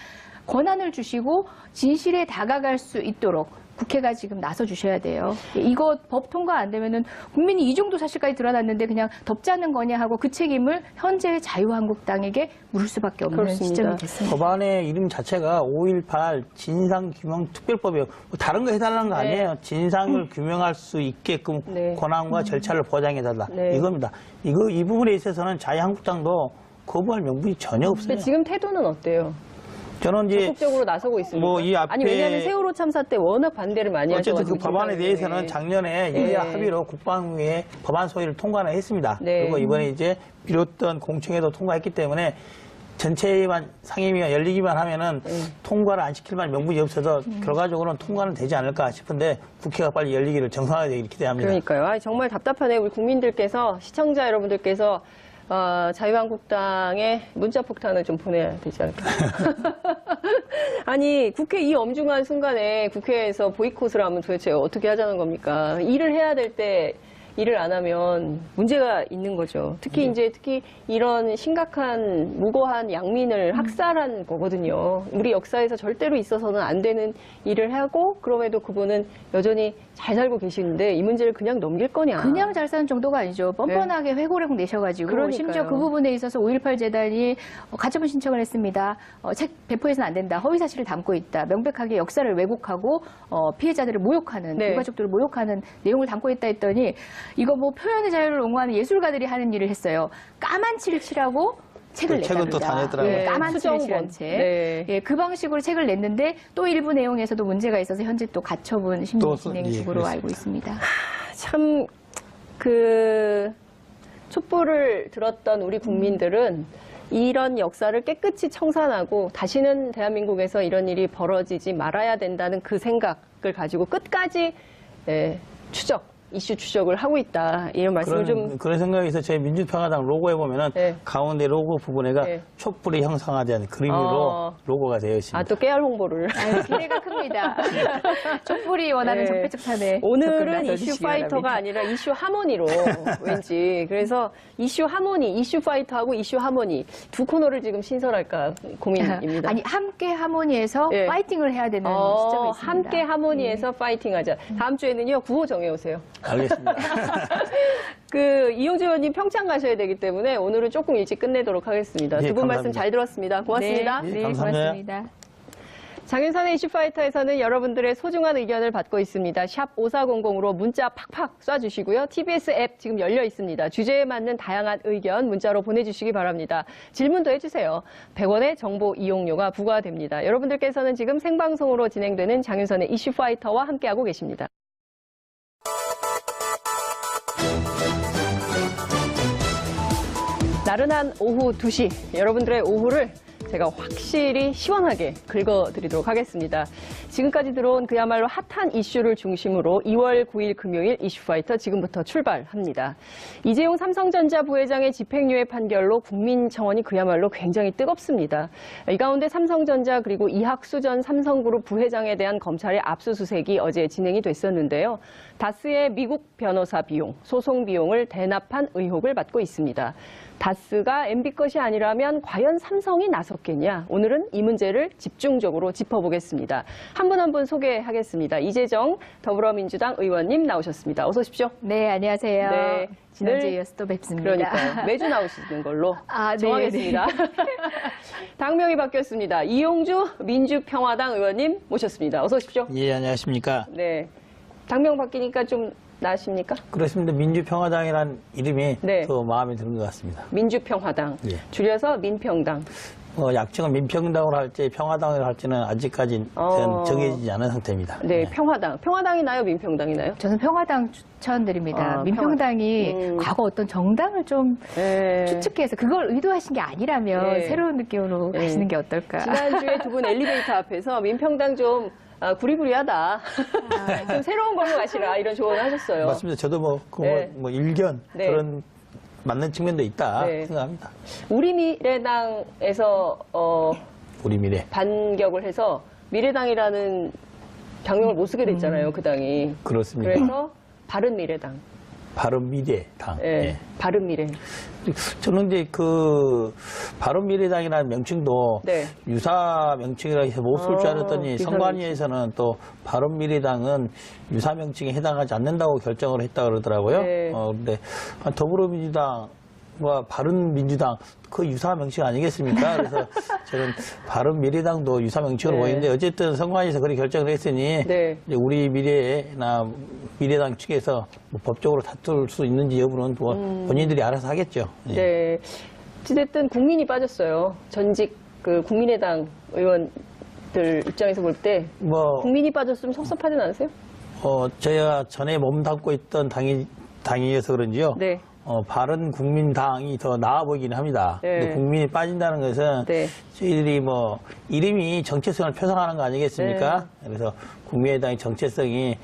권한을 주시고 진실에 다가갈 수 있도록 국회가 지금 나서 주셔야 돼요. 이거 법 통과 안 되면은 국민이 이 정도 사실까지 드러났는데 그냥 덮자는 거냐 하고 그 책임을 현재 자유한국당에게 물을 수밖에 없는 그렇습니다. 시점이 됐습니다. 법안의 이름 자체가 5.18 진상규명특별법이에요. 뭐 다른 거 해달라는 거 네. 아니에요. 진상을 규명할 수 있게끔 네. 권한과 절차를 보장해달라. 네. 이겁니다. 이 부분에 있어서는 자유한국당도 거부할 명분이 전혀 없어요. 근데 지금 태도는 어때요? 저는 이제 적극적으로 나서고 있습니다. 뭐 이 앞에 아니 왜냐하면 세월호 참사 때 워낙 반대를 많이 하셔가지고 어쨌든 그 법안에 김상현 대해서는 의원이. 작년에 네. 여야 합의로 국방위에 법안 소위를 통과는 했습니다. 네. 그리고 이번에 이제 미뤘던 공청회도 통과했기 때문에 전체만 상임위가 열리기만 하면은 통과를 안 시킬 만한 명분이 없어서 결과적으로는 통과는 되지 않을까 싶은데 국회가 빨리 열리기를 정상화되길 기대합니다. 그러니까요. 아니, 정말 답답하네. 우리 국민들께서 시청자 여러분들께서 자유한국당에 문자 폭탄을 좀 보내야 되지 않을까. 아니 국회 이 엄중한 순간에 국회에서 보이콧을 하면 도대체 어떻게 하자는 겁니까? 일을 해야 될 때 일을 안 하면 문제가 있는 거죠. 특히 특히 이런 심각한 무고한 양민을 학살한 거거든요. 우리 역사에서 절대로 있어서는 안 되는 일을 하고 그럼에도 그분은 여전히 잘 살고 계시는데 이 문제를 그냥 넘길 거냐? 그냥 잘 사는 정도가 아니죠. 뻔뻔하게 회고록 내셔가지고 그러니까요. 심지어 그 부분에 있어서 5.18 재단이 가처분 신청을 했습니다. 책 배포해서는 안 된다. 허위 사실을 담고 있다. 명백하게 역사를 왜곡하고 피해자들을 모욕하는 네. 유가족들을 모욕하는 내용을 담고 있다 했더니 이거 뭐 표현의 자유를 옹호하는 예술가들이 하는 일을 했어요. 까만 칠을 칠하고 책을 그 책은 또 냈답니다. 다 냈더라고요. 예, 까만 칠을 수정본. 칠한 책. 네. 예, 그 방식으로 책을 냈는데 또 일부 내용에서도 문제가 있어서 현재 또 가처분 심리 또 진행 예, 중으로 그렇습니다. 알고 있습니다. 참 촛불을 들었던 우리 국민들은 이런 역사를 깨끗이 청산하고 다시는 대한민국에서 이런 일이 벌어지지 말아야 된다는 그 생각을 가지고 끝까지 이슈 추적을 하고 있다. 이런 말씀을 그런 생각에서 저희 민주평화당 로고에 보면은 네. 가운데 로고 부분에가 네. 촛불이 형상화된 그림으로 로고가 되어 있습니다. 또 깨알 홍보를. 아유, 기대가 큽니다. 촛불이 원하는 네. 적폐청산에 오늘은 이슈 파이터가 아니라 이슈 하모니로 왠지 그래서 이슈 하모니, 이슈 파이터하고 이슈 하모니 두 코너를 지금 신설할까 고민입니다. 아니 함께 하모니에서 예. 파이팅을 해야 되는 시점이 있습니다. 함께 하모니에서 파이팅하자. 다음 주에는요 구호 정해오세요. 알겠습니다. 이용주 의원님 평창 가셔야 되기 때문에 오늘은 조금 일찍 끝내도록 하겠습니다. 예, 두 분 말씀 감사합니다. 잘 들었습니다. 고맙습니다. 네, 예, 네, 감사합니다. 고맙습니다. 장윤선의 이슈파이터에서는 여러분들의 소중한 의견을 받고 있습니다. 샵 5400으로 문자 팍팍 쏴주시고요. TBS 앱 지금 열려 있습니다. 주제에 맞는 다양한 의견 문자로 보내주시기 바랍니다. 질문도 해주세요. 100원의 정보 이용료가 부과됩니다. 여러분들께서는 지금 생방송으로 진행되는 장윤선의 이슈파이터와 함께하고 계십니다. 나른한 오후 2시 여러분들의 오후를 제가 확실히 시원하게 긁어드리도록 하겠습니다. 지금까지 들어온 그야말로 핫한 이슈를 중심으로 2월 9일 금요일 이슈파이터 지금부터 출발합니다. 이재용 삼성전자 부회장의 집행유예 판결로 국민청원이 그야말로 굉장히 뜨겁습니다. 이 가운데 삼성전자 그리고 이학수 전 삼성그룹 부회장에 대한 검찰의 압수수색이 어제 진행이 됐었는데요. 다스의 미국 변호사 비용, 소송 비용을 대납한 의혹을 받고 있습니다. 다스가 MB 것이 아니라면 과연 삼성이 나섰겠냐? 오늘은 이 문제를 집중적으로 짚어보겠습니다. 한 분 한 분 소개하겠습니다. 이재정 더불어민주당 의원님 나오셨습니다. 어서 오십시오. 네, 안녕하세요. 네, 지난주에 이어서 또 뵙습니다. 그러니까요. 매주 나오시는 걸로 네, 정하겠습니다. 당명이 바뀌었습니다. 이용주 민주평화당 의원님 모셨습니다. 어서 오십시오. 예, 안녕하십니까. 네, 당명 바뀌니까 좀 나으십니까? 그렇습니다. 민주평화당이라는 이름이 네. 더 마음에 드는 것 같습니다. 민주평화당, 예. 줄여서 민평당. 약칭은 민평당으로 할지 평화당으로 할지는 아직까지 정해지지 않은 상태입니다. 네, 평화당. 평화당이 나요, 민평당이 나요? 저는 평화당 추천드립니다. 아, 민평당이 과거 어떤 정당을 좀 네. 추측해서 그걸 의도하신 게 아니라면 네. 새로운 느낌으로 네. 가시는 게 어떨까. 지난주에 두 분 엘리베이터 앞에서 민평당 좀 구리구리하다. 좀 새로운 걸로 가시라 이런 조언을 하셨어요. 맞습니다. 저도 네. 일견 네. 그런 맞는 측면도 있다 네. 생각합니다. 우리미래당에서 우리 미래. 반격을 해서 미래당이라는 당명을 못 쓰게 됐잖아요, 그 당이. 그렇습니다. 그래서 바른미래당. 바른미래당. 예, 예. 바른미래. 저는 이제 바른미래당이라는 명칭도 네. 유사 명칭이라 해서 못 쓸 줄 알았더니 유사 선관위에서는 또 바른미래당은 유사 명칭에 해당하지 않는다고 결정을 했다 그러더라고요. 네. 근데 더불어민주당과 바른민주당 그 유사 명칭 아니겠습니까? 그래서 저는 바른미래당도 유사 명칭으로 네. 보이는데 어쨌든 선관위에서 그렇게 결정을 했으니 네. 이제 우리 미래나 미래당 측에서 법적으로 다툴 수 있는지 여부는 본인들이 알아서 하겠죠. 예. 네. 어찌됐든 국민이 빠졌어요. 전직 국민의당 의원들 입장에서 볼 때 국민이 빠졌으면 섭섭하진 않으세요? 제가 전에 몸담고 있던 당이어서 그런지요. 네. 바른국민당이 더 나아 보이긴 합니다. 네. 근데 국민이 빠진다는 것은 네. 저희들이 이름이 정체성을 표상하는 거 아니겠습니까? 네. 그래서 국민의당의 정체성이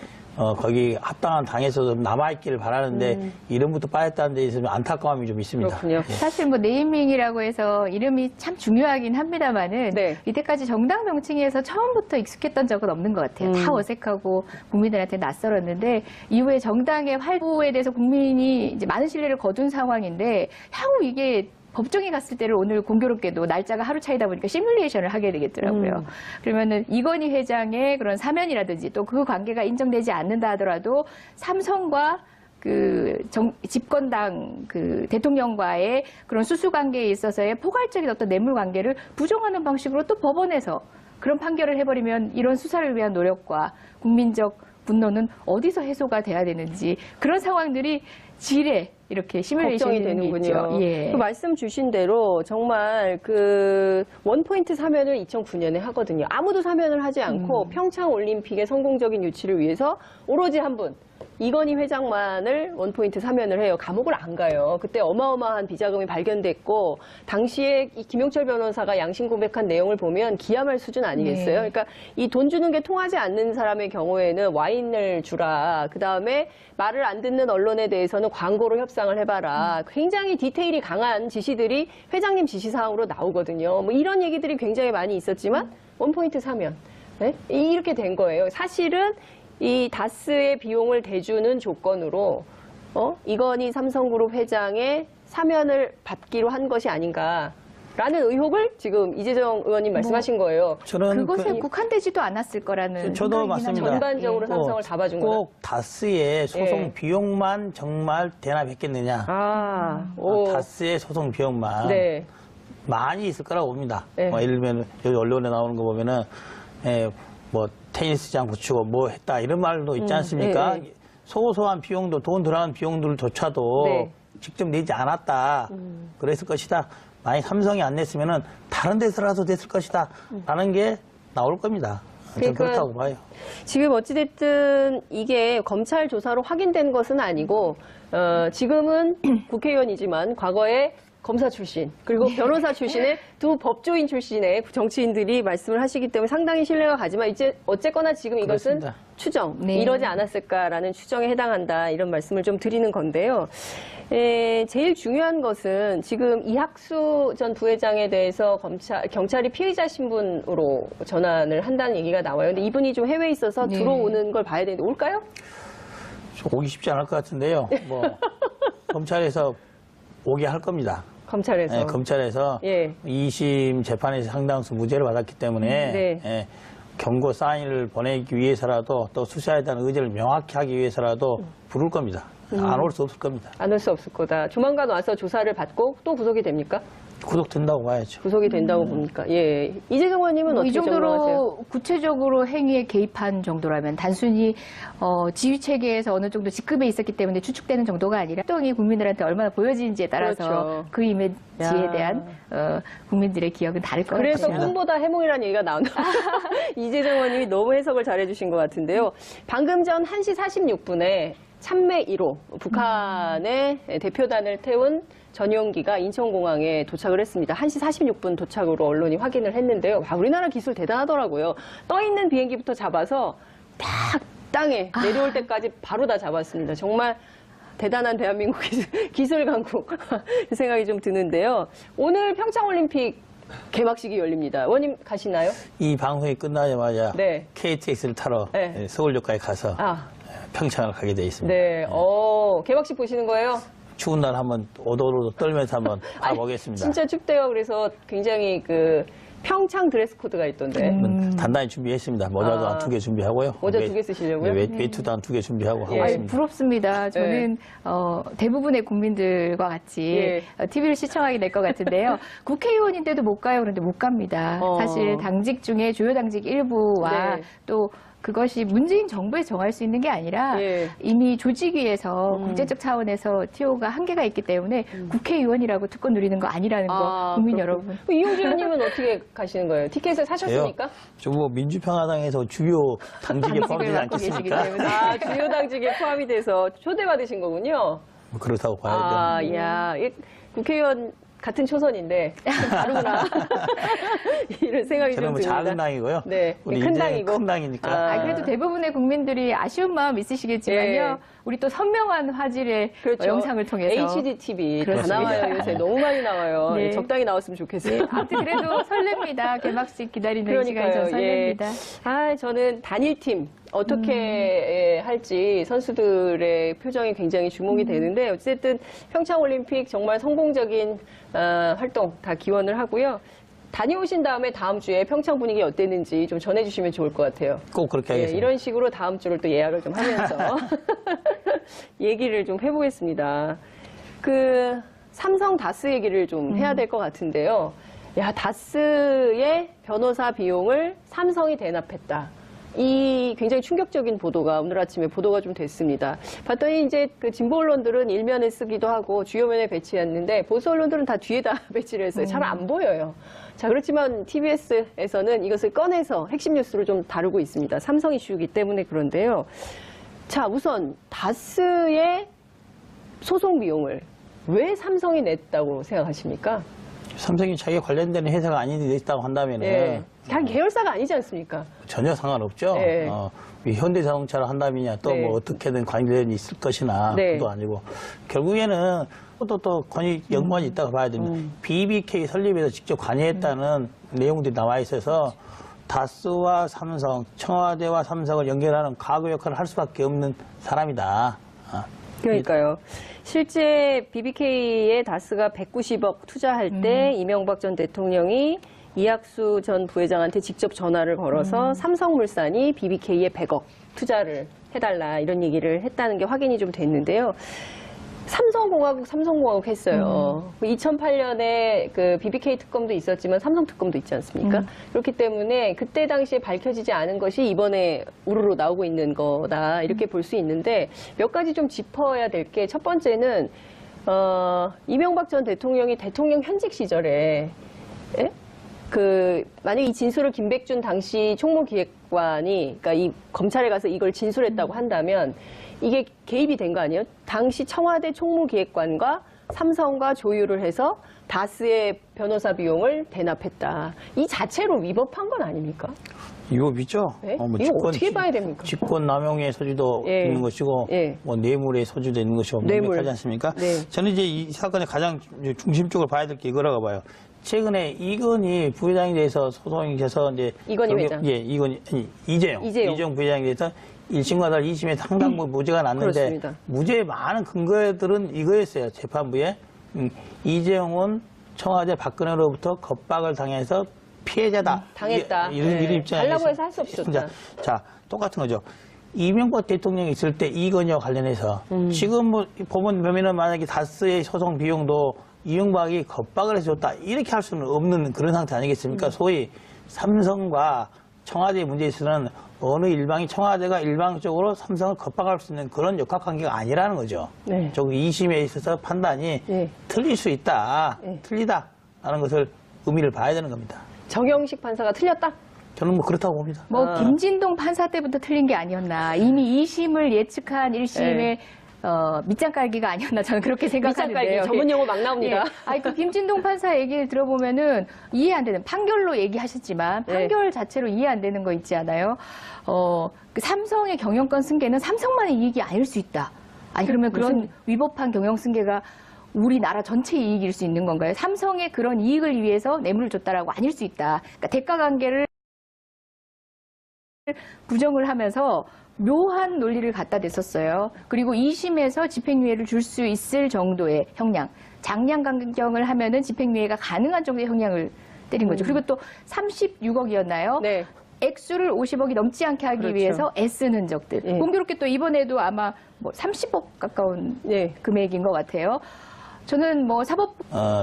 거기 합당한 당에서 좀 남아있기를 바라는데 이름부터 빠졌다는 데 있으면 안타까움이 좀 있습니다. 그렇군요. 예. 사실 네이밍이라고 해서 이름이 참 중요하긴 합니다만은 네. 이때까지 정당 명칭에서 처음부터 익숙했던 적은 없는 것 같아요. 다 어색하고 국민들한테 낯설었는데 이후에 정당의 활보에 대해서 국민이 이제 많은 신뢰를 거둔 상황인데 향후 이게 법정에 갔을 때를 오늘 공교롭게도 날짜가 하루 차이다 보니까 시뮬레이션을 하게 되겠더라고요. 그러면은 이건희 회장의 그런 사면이라든지 또 그 관계가 인정되지 않는다 하더라도 삼성과 집권당 대통령과의 그런 수수 관계에 있어서의 포괄적인 어떤 뇌물 관계를 부정하는 방식으로 또 법원에서 그런 판결을 해버리면 이런 수사를 위한 노력과 국민적 분노는 어디서 해소가 돼야 되는지 그런 상황들이 지레 이렇게 시뮬레이션이 걱정이 되는군요. 예. 그 말씀 주신 대로 정말 원포인트 사면을 2009년에 하거든요. 아무도 사면을 하지 않고 평창 올림픽의 성공적인 유치를 위해서 오로지 한 분, 이건희 회장만을 원포인트 사면을 해요. 감옥을 안 가요. 그때 어마어마한 비자금이 발견됐고 당시에 이 김용철 변호사가 양심 고백한 내용을 보면 기함할 수준 아니겠어요? 네. 그러니까 이 돈 주는 게 통하지 않는 사람의 경우에는 와인을 주라. 그다음에 말을 안 듣는 언론에 대해서는 광고로 협상을 해봐라. 굉장히 디테일이 강한 지시들이 회장님 지시사항으로 나오거든요. 이런 얘기들이 굉장히 많이 있었지만 원포인트 사면. 네? 이렇게 된 거예요. 사실은 이 다스의 비용을 대주는 조건으로 이건희 삼성그룹 회장의 사면을 받기로 한 것이 아닌가라는 의혹을 지금 이재정 의원님 말씀하신 거예요. 저는 그것에 국한되지도 않았을 거라는 저도 생각이긴 맞습니다. 합니다. 전반적으로 삼성을 다 봐준 거다. 꼭 다스의 소송 예. 비용만 정말 대납했겠느냐. 다스의 소송 비용만 네. 많이 있을 거라고 봅니다. 네. 예를 들면 여기 언론에 나오는 거 보면은 테니스장 붙이고 뭐 했다 이런 말도 있지 않습니까? 네, 네. 소소한 비용도 돈 들어간 비용들조차도 네. 직접 내지 않았다. 그랬을 것이다. 만약 삼성이 안 냈으면은 다른 데서라도 됐을 것이다. 라는 게 나올 겁니다. 저는 그러니까 그렇다고 봐요. 지금 어찌됐든 이게 검찰 조사로 확인된 것은 아니고 지금은 국회의원이지만 과거에 검사 출신 그리고 변호사 출신의 두 법조인 출신의 정치인들이 말씀을 하시기 때문에 상당히 신뢰가 가지만 이제 어쨌거나 지금 이것은 그렇습니다. 추정, 네. 이러지 않았을까라는 추정에 해당한다 이런 말씀을 좀 드리는 건데요. 제일 중요한 것은 지금 이학수 전 부회장에 대해서 경찰이 피의자 신분으로 전환을 한다는 얘기가 나와요. 근데 이분이 좀 해외에 있어서 네. 들어오는 걸 봐야 되는데 올까요? 좀 오기 쉽지 않을 것 같은데요. 뭐 검찰에서 오게 할 겁니다. 검찰에서. 예, 검찰에서 예. 2심 재판에서 상당수 무죄를 받았기 때문에 네. 예, 경고 사인을 보내기 위해서라도 또 수사에 대한 의지를 명확히 하기 위해서라도 부를 겁니다. 안 올 수 없을 겁니다. 안 올 수 없을 거다. 조만간 와서 조사를 받고 또 구속이 됩니까? 구속된다고 봐야죠. 구속이 된다고 봅니까? 예. 이재정 의원님은 이 어떻게 정리하세요? 정도로 구체적으로 행위에 개입한 정도라면 단순히 지휘 체계에서 어느 정도 직급에 있었기 때문에 추측되는 정도가 아니라 활동이 국민들한테 얼마나 보여지는지에 따라서 그렇죠. 그 이미지에 야. 대한 국민들의 기억은 다를 것 그래서 같아요. 꿈보다 해몽이라는 얘기가 나온다. 이재정 의원님이 너무 해석을 잘해주신 것 같은데요. 방금 전 1시 46분에 참매 1호 북한의 대표단을 태운 전용기가 인천공항에 도착을 했습니다. 1시 46분 도착으로 언론이 확인을 했는데요. 와, 우리나라 기술 대단하더라고요. 떠 있는 비행기부터 잡아서 딱 땅에 내려올 때까지 바로 다 잡았습니다. 정말 대단한 대한민국 기술 강국 생각이 좀 드는데요. 오늘 평창올림픽 개막식이 열립니다. 의원님 가시나요? 이 방송이 끝나자마자 네. KTX를 타러 네. 서울역까지 가서 아, 평창을 가게 돼 있습니다. 네. 개막식 보시는 거예요? 추운 날 한번 오도로도 떨면서 한번 아니, 가보겠습니다. 진짜 춥대요. 그래서 굉장히 평창 드레스 코드가 있던데. 단단히 준비했습니다. 모자도 아. 한 2개 준비하고요. 모자 2개 쓰시려고요? 네, 웨이트도 한 2개 준비하고 하고 예. 아유, 있습니다. 부럽습니다. 저는 대부분의 국민들과 같이 예. TV를 시청하게 될 것 같은데요. 국회의원인데도 못 가요. 그런데 못 갑니다. 사실 당직 중에 주요 당직 일부와 네. 또 그것이 문재인 정부에 정할 수 있는 게 아니라 예. 이미 조직위에서 국제적 차원에서 TO가 한계가 있기 때문에 국회의원이라고 특권 누리는 거 아니라는 거 국민 여러분. 이용주 의원님은 어떻게 가시는 거예요? 티켓을 사셨습니까? 저뭐 민주평화당에서 주요 당직에 포함되지 맡고 계시기 않겠습니까? 때문에. 아, 주요 당직에 포함이 돼서 초대받으신 거군요. 뭐 그렇다고 봐야죠. 아, 야, 국회의원 같은 초선인데 좀 다르구나. 이런 생각이 저는 좀 뭐 듭니다. 작은 당이고요. 네, 우리 큰 이제 당이고. 큰 당이니까. 아. 그래도 대부분의 국민들이 아쉬운 마음 있으시겠지만요. 예. 우리 또 선명한 화질의 그렇죠. 영상을 통해서 HDTV 다 그렇습니다. 나와요. 요새 너무 많이 나와요. 네. 적당히 나왔으면 좋겠어요. 아무튼 그래도 설렙니다. 개막식 기다리는 시간이 좀 설렙니다. 저는 단일팀 어떻게 할지 선수들의 표정이 굉장히 주목이 되는데 어쨌든 평창올림픽 정말 성공적인 활동 다 기원을 하고요. 다녀오신 다음에 다음 주에 평창 분위기 어땠는지 좀 전해주시면 좋을 것 같아요. 꼭 그렇게 예, 하겠습니다. 이런 식으로 다음 주를 또 예약을 좀 하면서 얘기를 좀 해보겠습니다. 삼성 다스 얘기를 좀 해야 될 것 같은데요. 야, 다스의 변호사 비용을 삼성이 대납했다. 이 굉장히 충격적인 보도가 오늘 아침에 보도가 좀 됐습니다. 봤더니 이제 진보 언론들은 일면에 쓰기도 하고 주요면에 배치했는데 보수 언론들은 다 뒤에다 배치를 했어요. 잘 안 보여요. 자, 그렇지만 TBS에서는 이것을 꺼내서 핵심 뉴스를 좀 다루고 있습니다. 삼성 이슈이기 때문에 그런데요. 자, 우선 다스의 소송 비용을 왜 삼성이 냈다고 생각하십니까? 삼성이 자기가 관련된 회사가 아닌데 있다고 한다면은 예. 그냥 계열사가 아니지 않습니까? 전혀 상관없죠. 네. 현대자동차를 한다면야 또 네. 뭐 어떻게든 관련이 있을 것이나 네. 그것도 아니고 결국에는 또 권익 연관이 있다고 봐야 됩니다. BBK 설립에서 직접 관여했다는 내용들이 나와 있어서 다스와 삼성, 청와대와 삼성을 연결하는 과거 역할을 할 수밖에 없는 사람이다. 그러니까요. 실제 BBK에 다스가 190억 투자할 때 이명박 전 대통령이 이학수 전 부회장한테 직접 전화를 걸어서 삼성물산이 BBK에 100억 투자를 해달라 이런 얘기를 했다는 게 확인이 좀 됐는데요. 삼성공화국 했어요. 2008년에 BBK 특검도 있었지만 삼성 특검도 있지 않습니까? 그렇기 때문에 그때 당시에 밝혀지지 않은 것이 이번에 우르르 나오고 있는 거다 이렇게 볼 수 있는데 몇 가지 좀 짚어야 될 게 첫 번째는 이명박 전 대통령이 대통령 현직 시절에 만약 이 진술을 김백준 당시 총무기획관이 그러니까 이 검찰에 가서 이걸 진술했다고 한다면 이게 개입이 된 거 아니에요? 당시 청와대 총무기획관과 삼성과 조율을 해서 다스의 변호사 비용을 대납했다. 이 자체로 위법한 건 아닙니까? 위법이죠. 네? 이거 어떻게 봐야 됩니까? 직권 남용의 소지도 예. 있는 것이고, 예. 뭐 뇌물의 소지도 있는 것이고, 뇌물. 명백하지 않습니까? 네. 저는 이제 이 사건의 가장 중심적으로 봐야 될 게 이거라고 봐요. 최근에 이건희 부회장에 대해서 소송이 돼서 이제 이건희 회장. 예, 이재용 부회장에 대해서 1심과 달리 2심에 상당부 무죄가 났는데 그렇습니다. 무죄의 많은 근거들은 이거였어요. 재판부에 이재용은 청와대 박근혜로부터 겁박을 당해서 피해자다. 당했다. 이런 네. 입장에 달라고 해서 할 수 없었다. 자, 똑같은 거죠. 이명박 대통령이 있을 때 이건희와 관련해서 지금 뭐 법원 보면은 만약에 다스의 소송 비용도 이명박이 겁박을 해줬다 이렇게 할 수는 없는 그런 상태 아니겠습니까? 소위 삼성과 청와대의 문제에 있어서는 어느 일방이 청와대가 일방적으로 삼성을 겁박할 수 있는 그런 역학관계가 아니라는 거죠. 네. 저 2심에 있어서 판단이 네. 틀릴 수 있다, 네. 틀리다라는 것을 의미를 봐야 되는 겁니다. 정영식 판사가 틀렸다? 저는 뭐 그렇다고 봅니다. 뭐 김진동 판사 때부터 틀린 게 아니었나. 이미 2심을 예측한 1심의 네. 밑장 깔기가 아니었나 저는 그렇게 생각하는데요. 밑장깔기 전문 용어 막 나옵니다. 예. 아니, 그 김진동 판사 얘기를 들어보면은 이해 안 되는 판결로 얘기하셨지만 네. 판결 자체로 이해 안 되는 거 있지 않아요? 그 삼성의 경영권 승계는 삼성만의 이익이 아닐 수 있다. 아니 그러면 그런 위법한 경영 승계가 우리나라 전체 이익일 수 있는 건가요? 삼성의 그런 이익을 위해서 뇌물을 줬다라고 아닐 수 있다. 그러니까 대가 관계를 부정을 하면서 묘한 논리를 갖다 댔었어요. 그리고 2심에서 집행유예를 줄 수 있을 정도의 형량, 장량 강경을 하면은 집행유예가 가능한 정도의 형량을 때린 거죠. 그리고 또 36억이었나요? 네. 액수를 50억이 넘지 않게 하기 그렇죠. 위해서 애쓴 흔적들. 예. 공교롭게 또 이번에도 아마 뭐 30억 가까운 네. 금액인 것 같아요. 저는 뭐 사법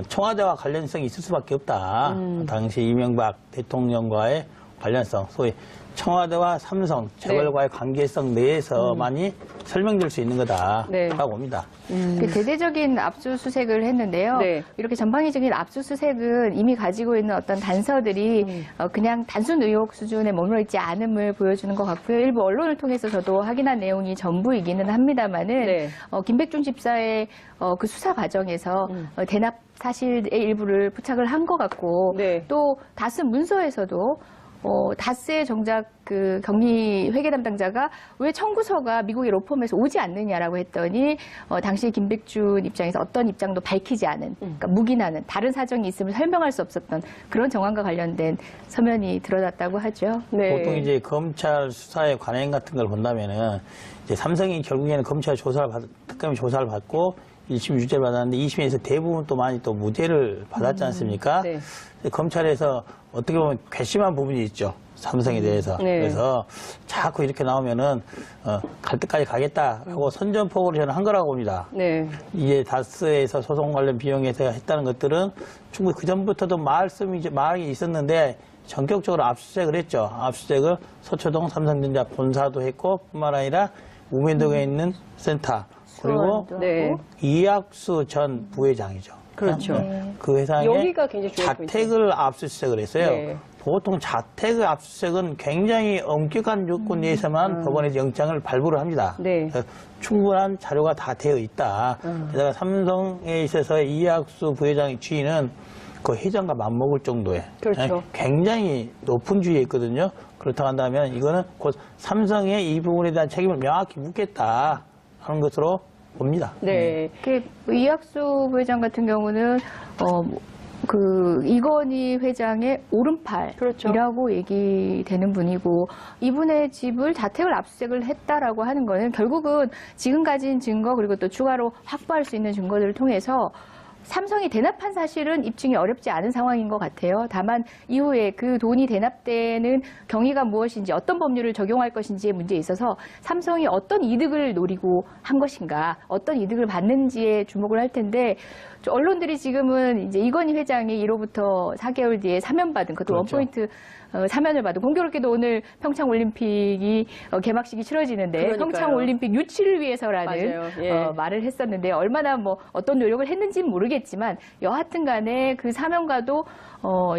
청와대와 관련성이 있을 수밖에 없다. 당시 이명박 대통령과의 관련성, 소위 청와대와 삼성, 재벌과의 관계성 내에서만이 설명될 수 있는 거다라고 네. 봅니다. 그 대대적인 압수수색을 했는데요. 네. 이렇게 전방위적인 압수수색은 이미 가지고 있는 어떤 단서들이 그냥 단순 의혹 수준에 머물러 있지 않음을 보여주는 것 같고요. 일부 언론을 통해서 저도 확인한 내용이 전부이기는 합니다만은 네. 김백준 집사의 그 수사 과정에서 대납 사실의 일부를 포착을 한 것 같고 네. 또 다스 문서에서도 다스의 정작 그 경리 회계 담당자가 왜 청구서가 미국의 로펌에서 오지 않느냐라고 했더니 당시 김백준 입장에서 어떤 입장도 밝히지 않은 그러니까 묵인하는 다른 사정이 있음을 설명할 수 없었던 그런 정황과 관련된 서면이 드러났다고 하죠. 네. 보통 이제 검찰 수사의 관행 같은 걸 본다면은 이제 삼성이 결국에는 검찰 특검이 조사를 받고 1심 유죄를 받았는데 2심에서 대부분 또 많이 또 무죄를 받았지 않습니까? 네. 검찰에서 어떻게 보면 괘씸한 부분이 있죠. 삼성에 대해서. 네. 그래서 자꾸 이렇게 나오면은 갈 때까지 가겠다라고 선전포고를 저는 한 거라고 봅니다. 네. 이제 다스에서 소송 관련 비용에서 했다는 것들은 충분히 그 전부터도 말이 있었는데 전격적으로 압수수색을 했죠. 압수수색을 서초동 삼성전자 본사도 했고 뿐만 아니라 우면동에 있는 센터 그리고 수원도 네. 하고. 이학수 전 부회장이죠. 그렇죠. 그 회사의 여기가 굉장히 중요한 자택을 압수수색을 했어요. 네. 보통 자택의 압수수색은 굉장히 엄격한 요건 내에서만 법원에서 영장을 발부를 합니다. 네. 충분한 자료가 다 되어 있다. 게다가 삼성에 있어서 이학수 부회장의 지위는 그 회장과 맞먹을 정도의 그렇죠. 굉장히 높은 지위에 있거든요. 그렇다고 한다면 이거는 곧 삼성의 이 부분에 대한 책임을 명확히 묻겠다 하는 것으로 봅니다. 네. 이학수 부회장 같은 경우는 그 이건희 회장의 오른팔이라고 그렇죠. 얘기되는 분이고 이분의 집을 자택을 압수수색을 했다라고 하는 거는 결국은 지금 가진 증거 그리고 또 추가로 확보할 수 있는 증거들을 통해서 삼성이 대납한 사실은 입증이 어렵지 않은 상황인 것 같아요. 다만 이후에 그 돈이 대납되는 경위가 무엇인지 어떤 법률을 적용할 것인지의 문제에 있어서 삼성이 어떤 이득을 노리고 한 것인가 어떤 이득을 받는지에 주목을 할 텐데 언론들이 지금은 이제 이건희 회장이 1호부터 4개월 뒤에 사면받은 그것도 그렇죠. 원포인트 사면을 받은 공교롭게도 오늘 평창올림픽이 개막식이 치러지는데 그러니까요. 평창올림픽 유치를 위해서라는 맞아요. 예. 말을 했었는데 얼마나 뭐 어떤 노력을 했는지는 모르겠지만 여하튼 간에 그 사면과도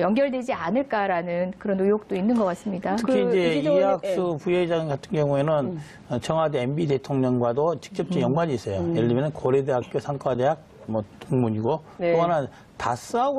연결되지 않을까라는 그런 의혹도 있는 것 같습니다. 특히 이제 이시정은- 이학수 부회장 같은 경우에는 청와대 MB 대통령과도 직접적 연관이 있어요. 예를 들면 고려대학교 상과대학 뭐 동문이고 네. 또 하나는 다스하고